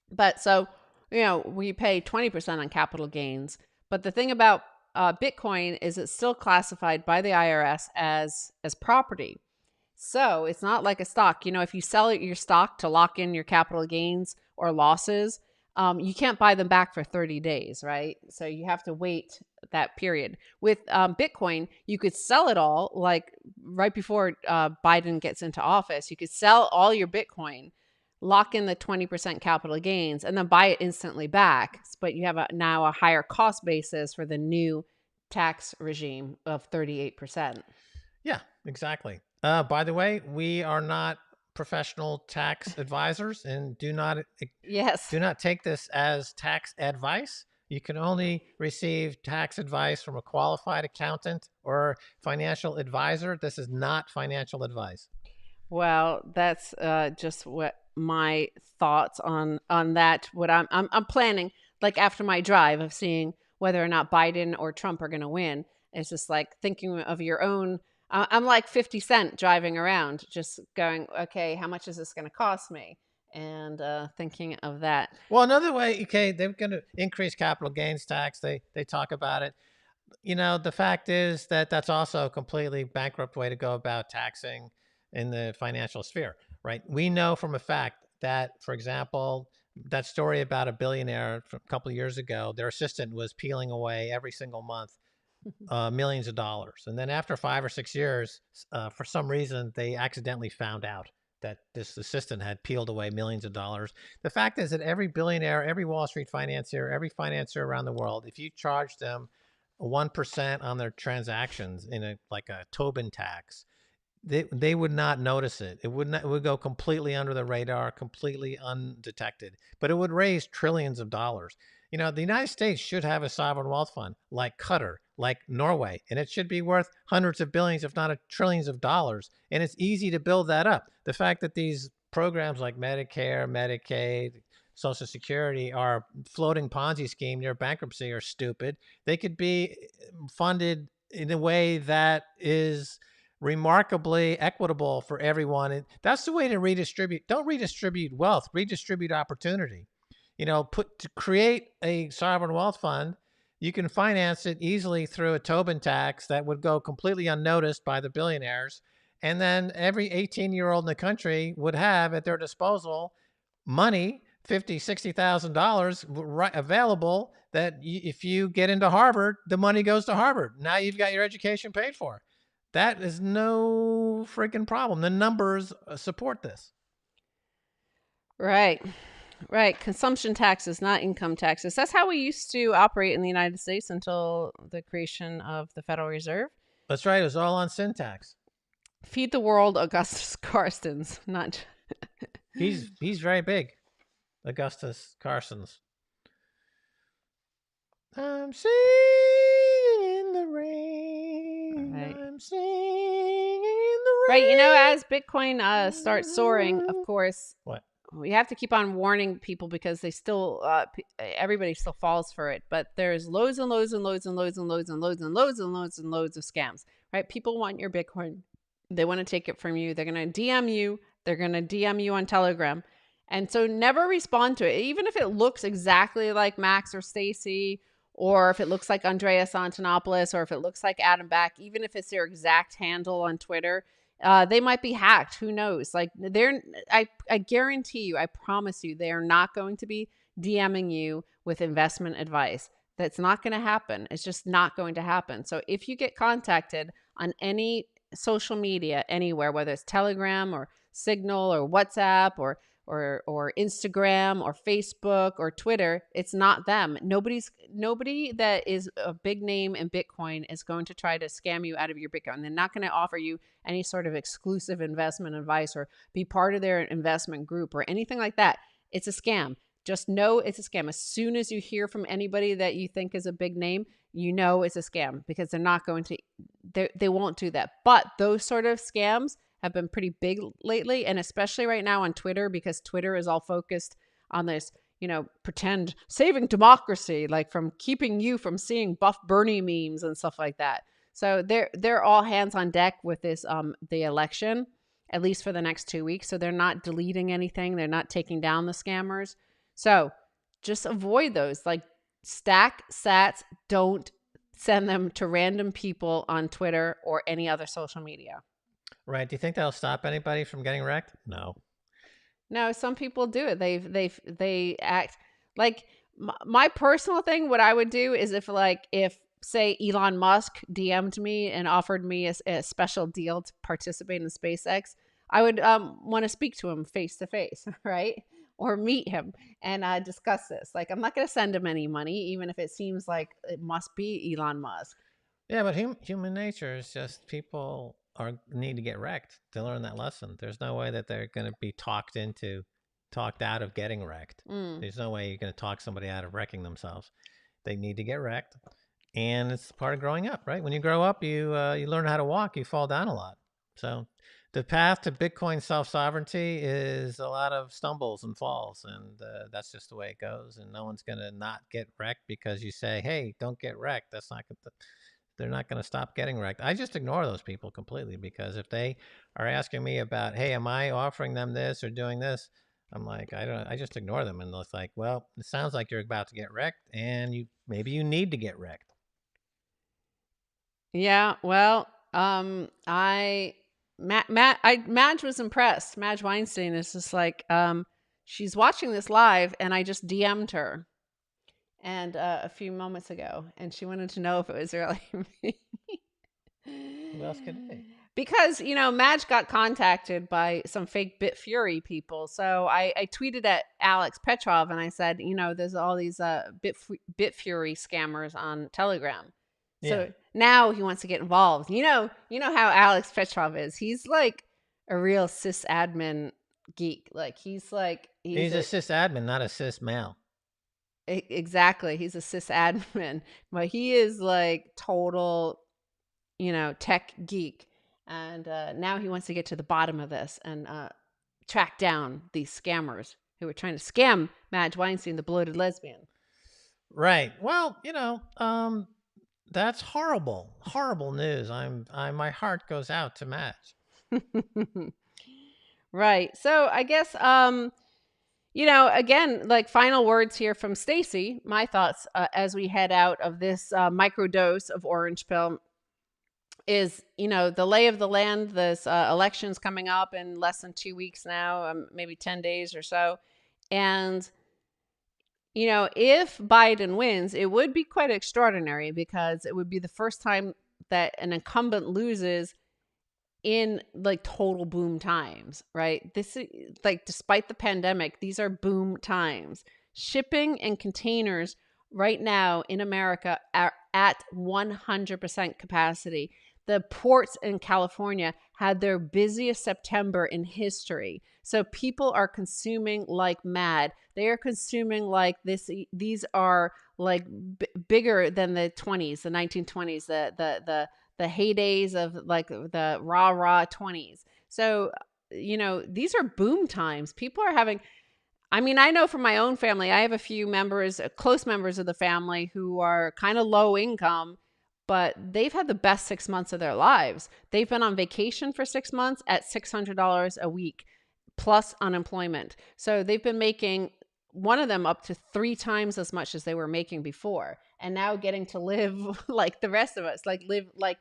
But so, we pay 20% on capital gains. But the thing about Bitcoin is it's still classified by the IRS as property. So it's not like a stock. If you sell your stock to lock in your capital gains or losses, you can't buy them back for 30 days, right? So you have to wait that period. With Bitcoin, you could sell it all, like right before Biden gets into office. You could sell all your Bitcoin, lock in the 20% capital gains, and then buy it instantly back. But you have now a higher cost basis for the new tax regime of 38%. Yeah, exactly. By the way, we are not professional tax advisors, and do not take this as tax advice. You can only receive tax advice from a qualified accountant or financial advisor. This is not financial advice. Well, that's just what my thoughts on that. What I'm planning, like after my drive of seeing whether or not Biden or Trump are going to win. It's just like thinking of your own. I'm like 50 Cent driving around, just going, okay, how much is this going to cost me? And thinking of that. Well, another way, okay, they're going to increase capital gains tax. They talk about it. The fact is that that's also a completely bankrupt way to go about taxing in the financial sphere, right? We know from a fact that, for example, that story about a billionaire from a couple of years ago, their assistant was peeling away every single month millions of dollars. And then after 5 or 6 years, for some reason, they accidentally found out that this assistant had peeled away millions of dollars. The fact is that every billionaire, every Wall Street financier, every financier around the world, if you charge them 1% on their transactions in a Tobin tax, they would not notice it. It would go completely under the radar, completely undetected, but it would raise trillions of dollars. The United States should have a sovereign wealth fund like Qatar, like Norway, and it should be worth hundreds of billions, if not trillions of dollars. And it's easy to build that up. The fact that these programs like Medicare, Medicaid, Social Security are floating Ponzi scheme near bankruptcy are stupid. They could be funded in a way that is remarkably equitable for everyone. And that's the way to redistribute. Don't redistribute wealth, redistribute opportunity. To create a sovereign wealth fund, you can finance it easily through a Tobin tax that would go completely unnoticed by the billionaires. And then every 18-year-old in the country would have at their disposal money, $50,000, $60,000 available, that if you get into Harvard, the money goes to Harvard. Now you've got your education paid for. That is no freaking problem. The numbers support this. Right. Consumption taxes, not income taxes. That's how we used to operate in the United States until the creation of the Federal Reserve. That's right. It was all on sin tax. Feed the world, Augustus Carstens. Not. He's very big, Augustus Carstens. I'm singing in the rain. Right. I'm singing in the rain. Right. As Bitcoin starts soaring, of course. What? We have to keep on warning people because they still, everybody still falls for it. But there's loads and loads and loads and loads and loads and loads and loads and loads and loads of scams, right? People want your Bitcoin. They want to take it from you. They're going to DM you. They're going to DM you on Telegram. And so never respond to it. Even if it looks exactly like Max or Stacy, or if it looks like Andreas Antonopoulos, or if it looks like Adam Back, even if it's their exact handle on Twitter, they might be hacked. Who knows? I guarantee you, I promise you, they are not going to be DMing you with investment advice. That's not going to happen. It's just not going to happen. So if you get contacted on any social media anywhere, whether it's Telegram or Signal or WhatsApp or Instagram or Facebook or Twitter, it's not them. Nobody that is a big name in Bitcoin is going to try to scam you out of your Bitcoin. They're not going to offer you any sort of exclusive investment advice or be part of their investment group or anything like that. It's a scam. Just know it's a scam. As soon as you hear from anybody that you think is a big name, you know it's a scam, because they're not going to, they won't do that. But those sort of scams have been pretty big lately, and especially right now on Twitter, because Twitter is all focused on this, pretend saving democracy, like from keeping you from seeing Buff Bernie memes and stuff like that. So they're all hands on deck with this the election, at least for the next 2 weeks. So they're not deleting anything. They're not taking down the scammers. So just avoid those. Like, stack sats, don't send them to random people on Twitter or any other social media. Right. Do you think that'll stop anybody from getting wrecked? No. No, some people do it. They act like, my personal thing. What I would do is if say Elon Musk DM'd me and offered me a special deal to participate in SpaceX, I would want to speak to him face to face, right? Or meet him and discuss this. Like, I'm not going to send him any money, even if it seems like it must be Elon Musk. Yeah, but human nature is just people need to get wrecked to learn that lesson. There's no way that they're going to be talked out of getting wrecked. There's no way you're going to talk somebody out of wrecking themselves. They need to get wrecked, and it's part of growing up, right? When you grow up, you learn how to walk. You fall down a lot. So the path to Bitcoin self-sovereignty is a lot of stumbles and falls, and that's just the way it goes. And no one's going to not get wrecked because you say, hey, don't get wrecked. They're not going to stop getting wrecked. I just ignore those people completely, because if they are asking me about, hey, am I offering them this or doing this? I'm like, I just ignore them. And it's like, well, it sounds like you're about to get wrecked, and maybe you need to get wrecked. Yeah, well, Madge was impressed. Madge Weinstein is just like, she's watching this live, and I just DM'd her, and a few moments ago, and she wanted to know if it was really me. Who else could it be? Because, Madge got contacted by some fake BitFury people. So I tweeted at Alex Petrov and I said, there's all these BitFury scammers on Telegram. So now he wants to get involved. You know how Alex Petrov is. He's like a real sysadmin geek. Like he's a sysadmin, not a cis male. Exactly. He's a sysadmin, but he is like total, tech geek. And now he wants to get to the bottom of this and track down these scammers who were trying to scam Madge Weinstein, the bloated lesbian. Right. Well, that's horrible, horrible news. My heart goes out to Madge. Right. So I guess, again, like final words here from Stacy, my thoughts as we head out of this microdose of orange pill is, the lay of the land. This election's coming up in less than 2 weeks now, maybe 10 days or so. And, if Biden wins, it would be quite extraordinary, because it would be the first time that an incumbent loses in like total boom times, right? This is like, despite the pandemic, these are boom times. Shipping and containers right now in America are at 100% capacity. The ports in California had their busiest September in history. So people are consuming like mad. They are consuming like this. These are like bigger than the 20s, the 1920s, the heydays of like the rah 20s. So, these are boom times. People are having, I know from my own family, I have a few close members of the family who are kind of low income, but they've had the best 6 months of their lives. They've been on vacation for 6 months at $600 a week plus unemployment. So they've been making, one of them, up to 3 times as much as they were making before, and now getting to live like the rest of us,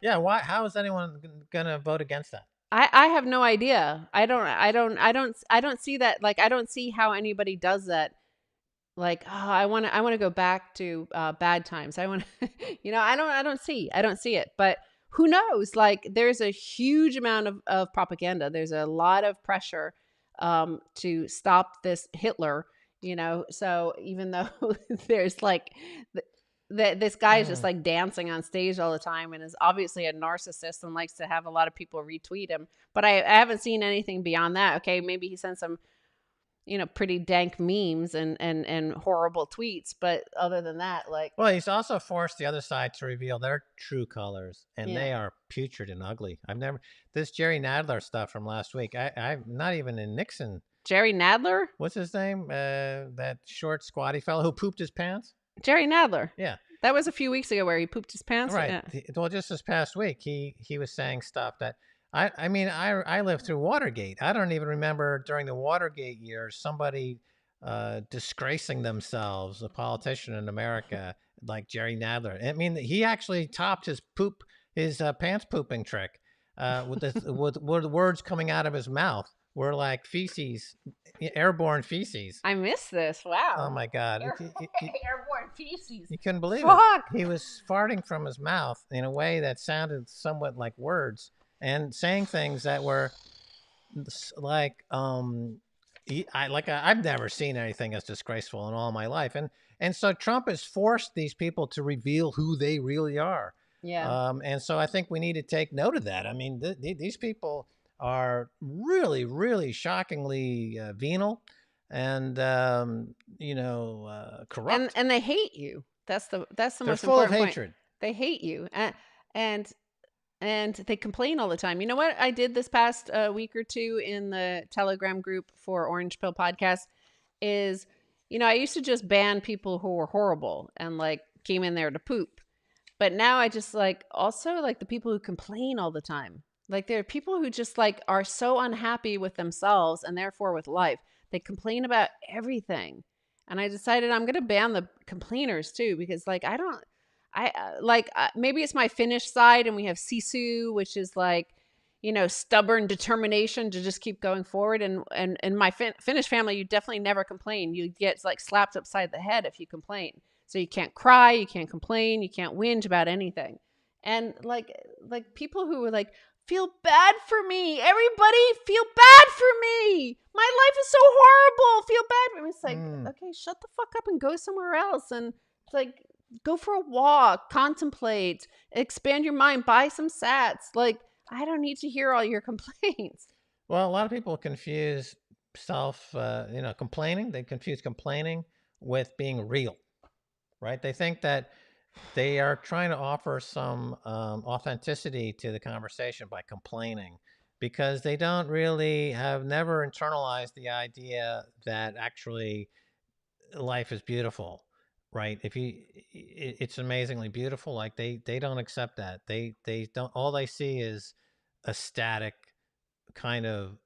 yeah. Why? How is anyone gonna vote against that? I have no idea. I don't see that. Like, I don't see how anybody does that. like, oh, I want to go back to bad times. I want to, I don't see it, but who knows? Like, there's a huge amount of propaganda. There's a lot of pressure to stop this Hitler, so even though there's like this guy is just like dancing on stage all the time and is obviously a narcissist and likes to have a lot of people retweet him, but I haven't seen anything beyond that. Okay, maybe he sent some pretty dank memes and horrible tweets. But other than that, like, well, he's also forced the other side to reveal their true colors, and yeah. they are putrid and ugly. This Jerry Nadler stuff from last week. I'm not even in Nixon. Jerry Nadler? What's his name? That short, squatty fellow who pooped his pants? Jerry Nadler. Yeah. That was a few weeks ago where he pooped his pants. Right. Yeah. Well, just this past week, he was saying stuff that I lived through Watergate. I don't even remember during the Watergate years somebody disgracing themselves, a politician in America like Jerry Nadler. I mean, he actually topped his pants pooping trick with words coming out of his mouth were like feces, airborne feces. I missed this. Wow. Oh my God. Airborne feces. You couldn't believe Fuck. it. He was farting from his mouth in a way that sounded somewhat like words and saying things that were like, I've never seen anything as disgraceful in all my life. And so Trump has forced these people to reveal who they really are. Yeah. And so I think we need to take note of that. I mean, these people are really, really shockingly venal and corrupt. And they hate you. That's the They're most full of important point. hatred. They hate you. And they complain all the time. You know what I did this past week or two in the Telegram group for Orange Pill Podcast is, I used to just ban people who were horrible and like came in there to poop. But now I just also the people who complain all the time. Like, there are people who just are so unhappy with themselves and therefore with life. They complain about everything. And I decided I'm going to ban the complainers too, because maybe it's my Finnish side and we have sisu, which is stubborn determination to just keep going forward. And in my Finnish family, you definitely never complain. You get slapped upside the head if you complain. So you can't cry, you can't complain, you can't whinge about anything. And people who are feel bad for me. Everybody feel bad for me. My life is so horrible. Feel bad for me. It's okay, shut the fuck up and go somewhere else. And it's go for a walk, contemplate, expand your mind, buy some sats. I don't need to hear all your complaints. Well, a lot of people confuse complaining. They confuse complaining with being real, right? They think that they are trying to offer some authenticity to the conversation by complaining because they don't really have never internalized the idea that actually life is beautiful, right? It's amazingly beautiful. Like they don't accept that. They don't, all they see is a static kind of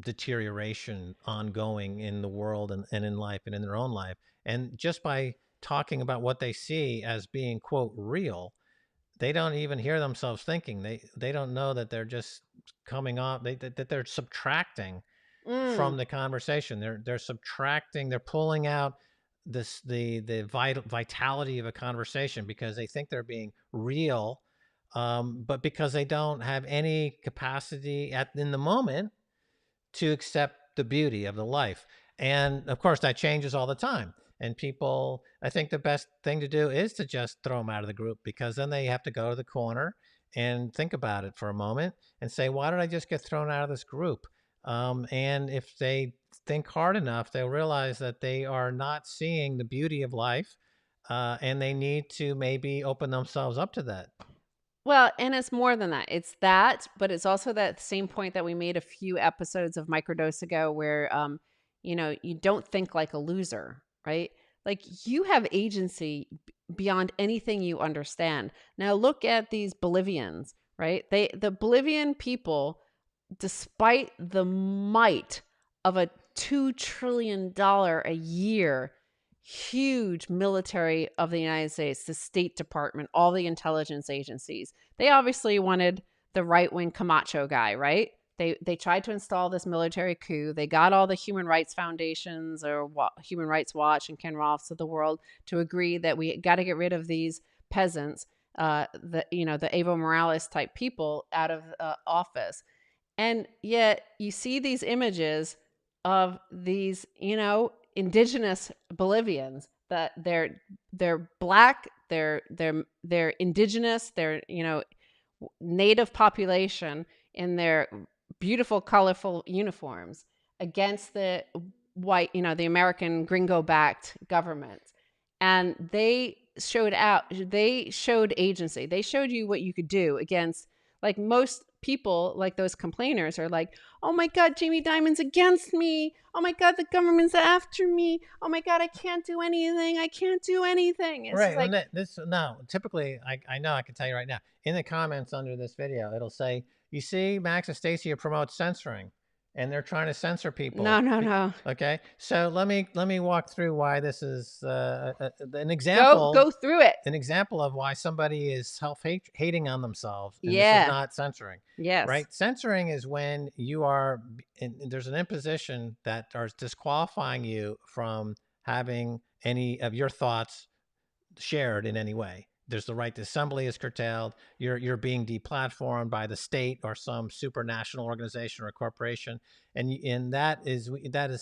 deterioration ongoing in the world and in life and in their own life. And just by talking about what they see as being, quote, real, they don't even hear themselves thinking. They don't know that they're just coming off, that they're subtracting from the conversation. They're subtracting, they're pulling out the vitality of a conversation because they think they're being real, but because they don't have any capacity in the moment to accept the beauty of the life. And of course, that changes all the time. And people, I think the best thing to do is to just throw them out of the group because then they have to go to the corner and think about it for a moment and say, why did I just get thrown out of this group? And if they think hard enough, they'll realize that they are not seeing the beauty of life and they need to maybe open themselves up to that. Well, and it's more than that. It's that, but it's also that same point that we made a few episodes of Microdose ago where, you don't think like a loser, right? You have agency beyond anything you understand. Now look at these Bolivians, right? The Bolivian people, despite the might of a $2 trillion a year huge military of the United States, the State Department, all the intelligence agencies, they obviously wanted the right-wing Camacho guy, right? They tried to install this military coup. They got all the human rights foundations or Human Rights Watch and Ken Rolfes of the world to agree that we got to get rid of these peasants, the Evo Morales type people out of office. And yet you see these images of these, indigenous Bolivians that they're black, they're indigenous, they're, native population in their beautiful, colorful uniforms against the white, the American gringo-backed government. And they showed agency. They showed you what you could do against, like, most people, like those complainers are like, oh my God, Jamie Dimon's against me. Oh my God, the government's after me. Oh my God, I can't do anything. I can't do anything. It's right. like, No, typically, I know I can tell you right now, in the comments under this video, it'll say, you see, Max and Stacy promote censoring, and they're trying to censor people. no. Okay, so let me walk through why this is an example. Go through it. An example of why somebody is self-hating on themselves, and this Yeah. is not censoring. Yes. Right? Censoring is when you are, there's an imposition that are disqualifying you from having any of your thoughts shared in any way. There's the right to assembly is curtailed. You're being deplatformed by the state or some supranational organization or corporation, and that is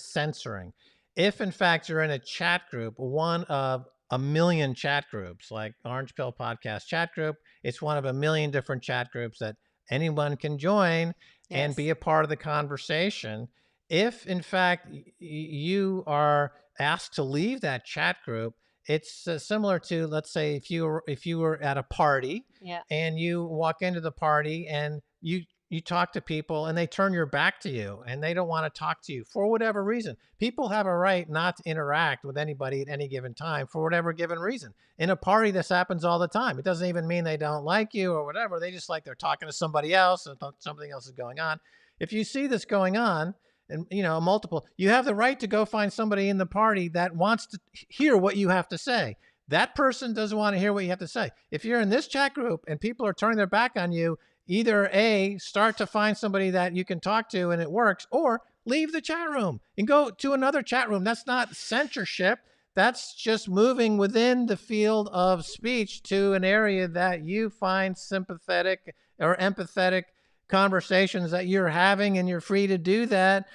censoring. If in fact you're in a chat group, one of a million chat groups, like Orange Pill Podcast chat group, it's one of a million different chat groups that anyone can join and be a part of the conversation. If in fact you are asked to leave that chat group, it's similar to, let's say, if you were at a party, and you walk into the party and you talk to people and they turn your back to you and they don't want to talk to you for whatever reason. People have a right not to interact with anybody at any given time for whatever given reason. In a party, this happens all the time. It doesn't even mean they don't like you or whatever. They just, like, they're talking to somebody else and something else is going on. If you see this going on, and multiple, you have the right to go find somebody in the party that wants to hear what you have to say. That person doesn't want to hear what you have to say. If you're in this chat group and people are turning their back on you, either A, start to find somebody that you can talk to and it works, or leave the chat room and go to another chat room. That's not censorship. That's just moving within the field of speech to an area that you find sympathetic or empathetic conversations that you're having, and you're free to do that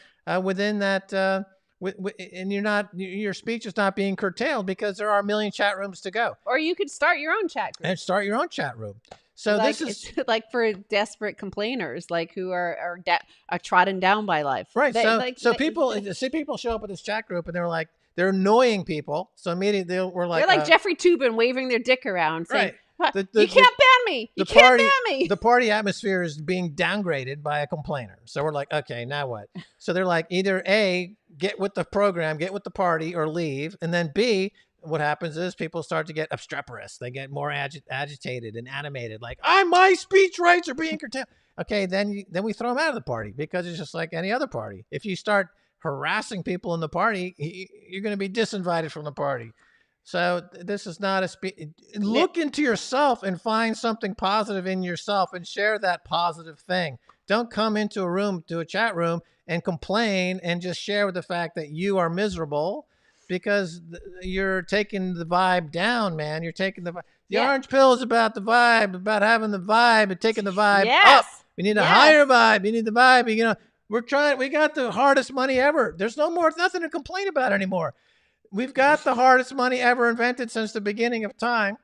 within that, and your speech is not being curtailed because there are a million chat rooms to go. Or you could start your own chat group. And start your own chat room. So like, this is like for desperate complainers, like who are trodden down by life. Right. People show up at this chat group and they're annoying people. So immediately we're like, they're like Jeffrey Toobin waving their dick around, saying, right. You can't ban me. You can't ban me. The party atmosphere is being downgraded by a complainer. So we're like, okay, now what? So they're like, either A, get with the program, get with the party, or leave. And then B, what happens is people start to get obstreperous. They get more agitated and animated, like, my speech rights are being curtailed. Okay, then we throw them out of the party, because it's just like any other party. If you start harassing people in the party, you're going to be disinvited from the party. So this is not a look into yourself and find something positive in yourself and share that positive thing. Don't come into a chat room and complain and just share with the fact that you are miserable, because you're taking the vibe down, man. You're taking the vibe. The orange pill is about the vibe, about having the vibe and taking the vibe up. We need a higher vibe. You need the vibe. We got the hardest money ever. There's nothing to complain about anymore. We've got the hardest money ever invented since the beginning of time.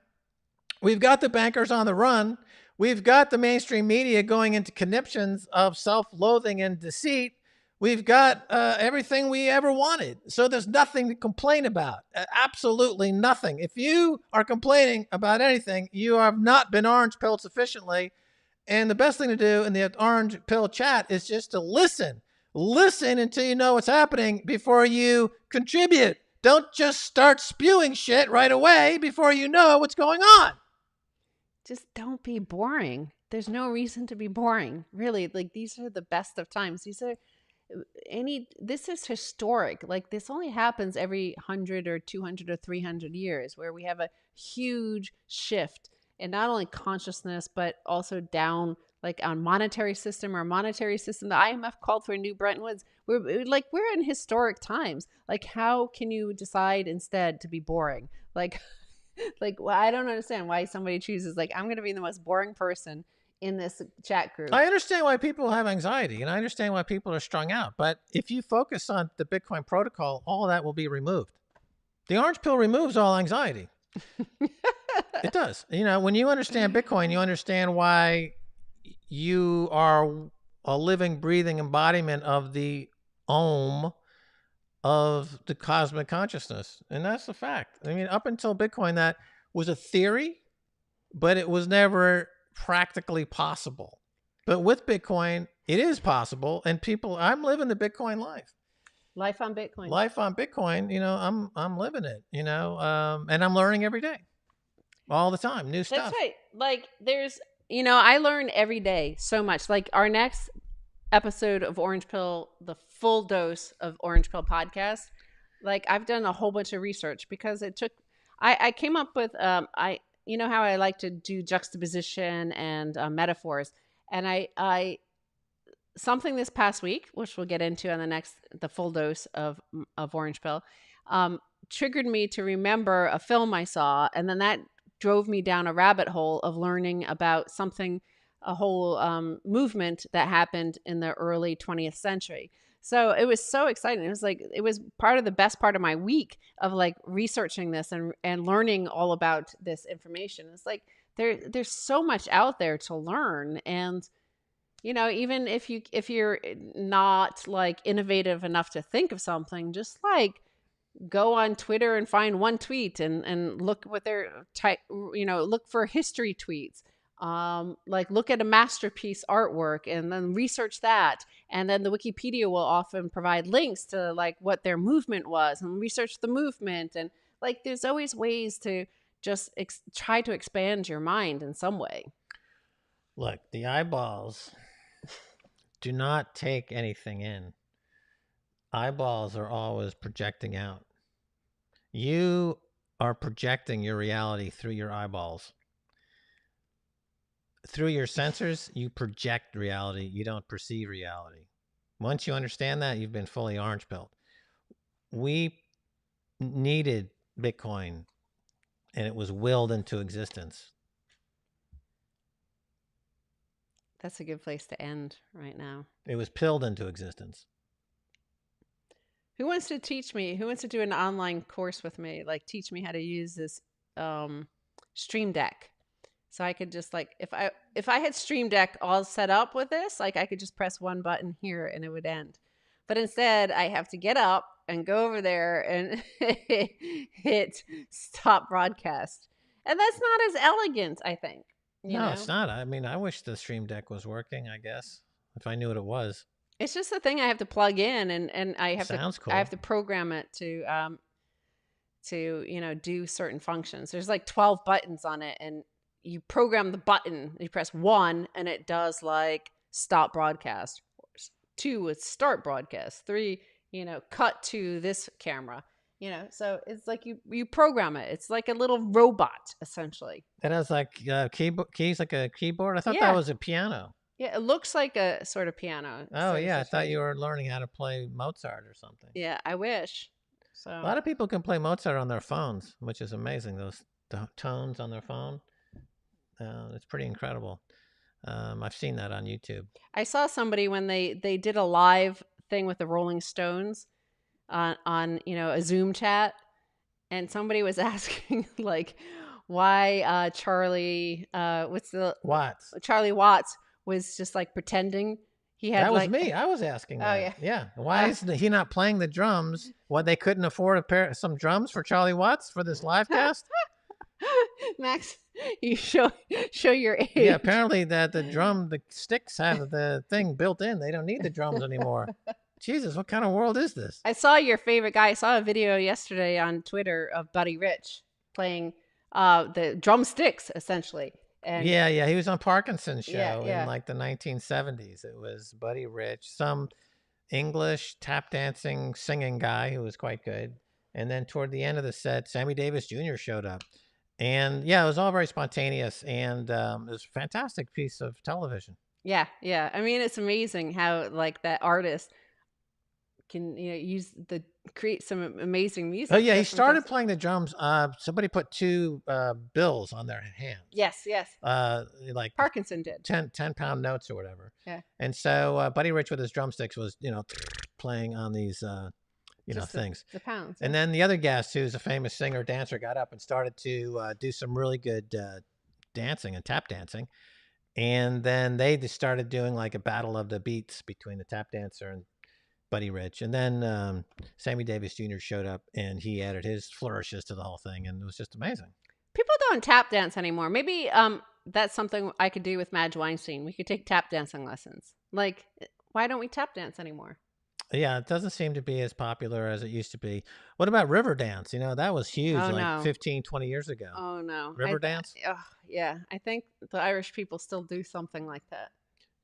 We've got the bankers on the run. We've got the mainstream media going into conniptions of self-loathing and deceit. We've got everything we ever wanted. So there's nothing to complain about. Absolutely nothing. If you are complaining about anything, you have not been orange pilled sufficiently. And the best thing to do in the orange pill chat is just to listen. Listen until you know what's happening before you contribute. Don't just start spewing shit right away before you know what's going on. Just don't be boring. There's no reason to be boring. Really, like, these are the best of times. This is historic. Like, this only happens every 100 or 200 or 300 years, where we have a huge shift in not only consciousness, but also down, like on monetary system or monetary system. The IMF called for a new Bretton Woods. We're in historic times. Like, how can you decide instead to be boring? Like, well, I don't understand why somebody chooses, like, I'm going to be the most boring person in this chat group. I understand why people have anxiety, and I understand why people are strung out. But if you focus on the Bitcoin protocol, all that will be removed. The orange pill removes all anxiety. It does. You know, when you understand Bitcoin, you understand why you are a living, breathing embodiment of the Om of the cosmic consciousness. And that's the fact. I mean, up until Bitcoin, that was a theory, but it was never practically possible. But with Bitcoin, it is possible. And people, I'm living the Bitcoin life. Life on Bitcoin. Life on Bitcoin, you know, I'm living it, you know, and I'm learning every day, all the time, new stuff. That's right. Like, there's, you know, I learn every day so much. Like, our next episode of Orange Pill, the full dose of Orange Pill podcast, like, I've done a whole bunch of research because it took, I came up with, you know how I like to do juxtaposition and metaphors. And I something this past week, which we'll get into on the full dose of Orange Pill, triggered me to remember a film I saw. And then that drove me down a rabbit hole of learning about a whole movement that happened in the early 20th century. So it was so exciting. It was part of the best part of my week of like researching this and learning all about this information. It's like there's so much out there to learn. And, you know, even if you're not like innovative enough to think of something, just like go on Twitter and find one tweet and look what they're look for history tweets. Like look at a masterpiece artwork and then research that. And then the Wikipedia will often provide links to like what their movement was and research the movement. And like, there's always ways to just try to expand your mind in some way. Look, the eyeballs do not take anything in. Eyeballs are always projecting out. You are projecting your reality through your eyeballs. Through your sensors, you project reality. You don't perceive reality. Once you understand that, you've been fully orange pilled. We needed Bitcoin, and it was willed into existence. That's a good place to end right now. It was pilled into existence. Who wants to teach me? Who wants to do an online course with me? Like, teach me how to use this Stream Deck. So I could just like, if I had Stream Deck all set up with this, like I could just press one button here and it would end. But instead, I have to get up and go over there and hit stop broadcast. And that's not as elegant, I think. No, it's not. I mean, I wish the Stream Deck was working, I guess, if I knew what it was. It's just a thing I have to plug in and I have Cool. I have to program it to do certain functions. There's like 12 buttons on it, and you program the button, you press 1 and it does like stop broadcast. 2 is start broadcast. 3, cut to this camera. So it's like you program it. It's like a little robot, essentially. It has like keys like a keyboard. I thought that was a piano. Yeah, it looks like a sort of piano. Oh, yeah. I thought you were learning how to play Mozart or something. Yeah, I wish. So a lot of people can play Mozart on their phones, which is amazing. The tones on their phone. It's pretty incredible. I've seen that on YouTube. I saw somebody when they did a live thing with the Rolling Stones on a Zoom chat, and somebody was asking like why Charlie Charlie Watts was just like pretending he had. That was me. I was asking that. Oh yeah. Why is he not playing the drums? What, they couldn't afford some drums for Charlie Watts for this live cast? Max, you show your age. Yeah, apparently the sticks have the thing built in. They don't need the drums anymore. Jesus, what kind of world is this? I saw your favorite guy. I saw a video yesterday on Twitter of Buddy Rich playing the drumsticks, essentially. And yeah, he was on Parkinson's show in like the 1970s. It was Buddy Rich, some English tap dancing, singing guy who was quite good. And then toward the end of the set, Sammy Davis Jr. showed up. And yeah, it was all very spontaneous, and it was a fantastic piece of television. Yeah, yeah. I mean, it's amazing how like that artist can use the create some amazing Oh music yeah, he just from started just playing the drums. Somebody put two bills on their hands, yes, yes. like Parkinson did. 10 pound notes or whatever. Yeah, And so Buddy Rich with his drumsticks was playing on these just things. the pounds. Yeah. And then the other guest, who's a famous singer dancer, got up and started to do some really good dancing and tap dancing. And then they just started doing like a battle of the beats between the tap dancer and Buddy Rich. And then Sammy Davis Jr. showed up and he added his flourishes to the whole thing. And it was just amazing. People don't tap dance anymore. Maybe that's something I could do with Madge Weinstein. We could take tap dancing lessons. Like, why don't we tap dance anymore? Yeah, it doesn't seem to be as popular as it used to be. What about river dance? That was huge Oh like no. 15, 20 years ago. Oh no. River dance? Yeah. I think the Irish people still do something like that.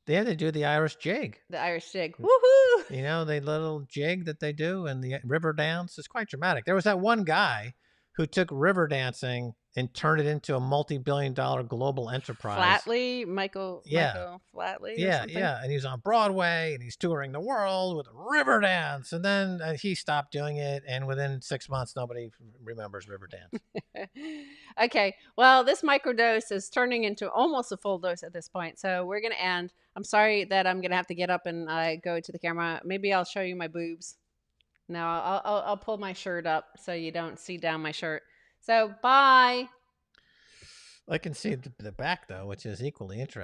They had to do the Irish jig. The Irish jig. Woohoo! The little jig that they do and the river dance is quite dramatic. There was that one guy who took river dancing and turned it into a multi-billion-dollar global enterprise. Michael Flatley or something. Yeah. And he's on Broadway and he's touring the world with river dance. And then he stopped doing it. And within 6 months, nobody remembers river dance. Okay. Well, this microdose is turning into almost a full dose at this point. So we're going to end. I'm sorry that I'm going to have to get up and go to the camera. Maybe I'll show you my boobs. No, I'll pull my shirt up so you don't see down my shirt. So bye. I can see the back, though, which is equally interesting.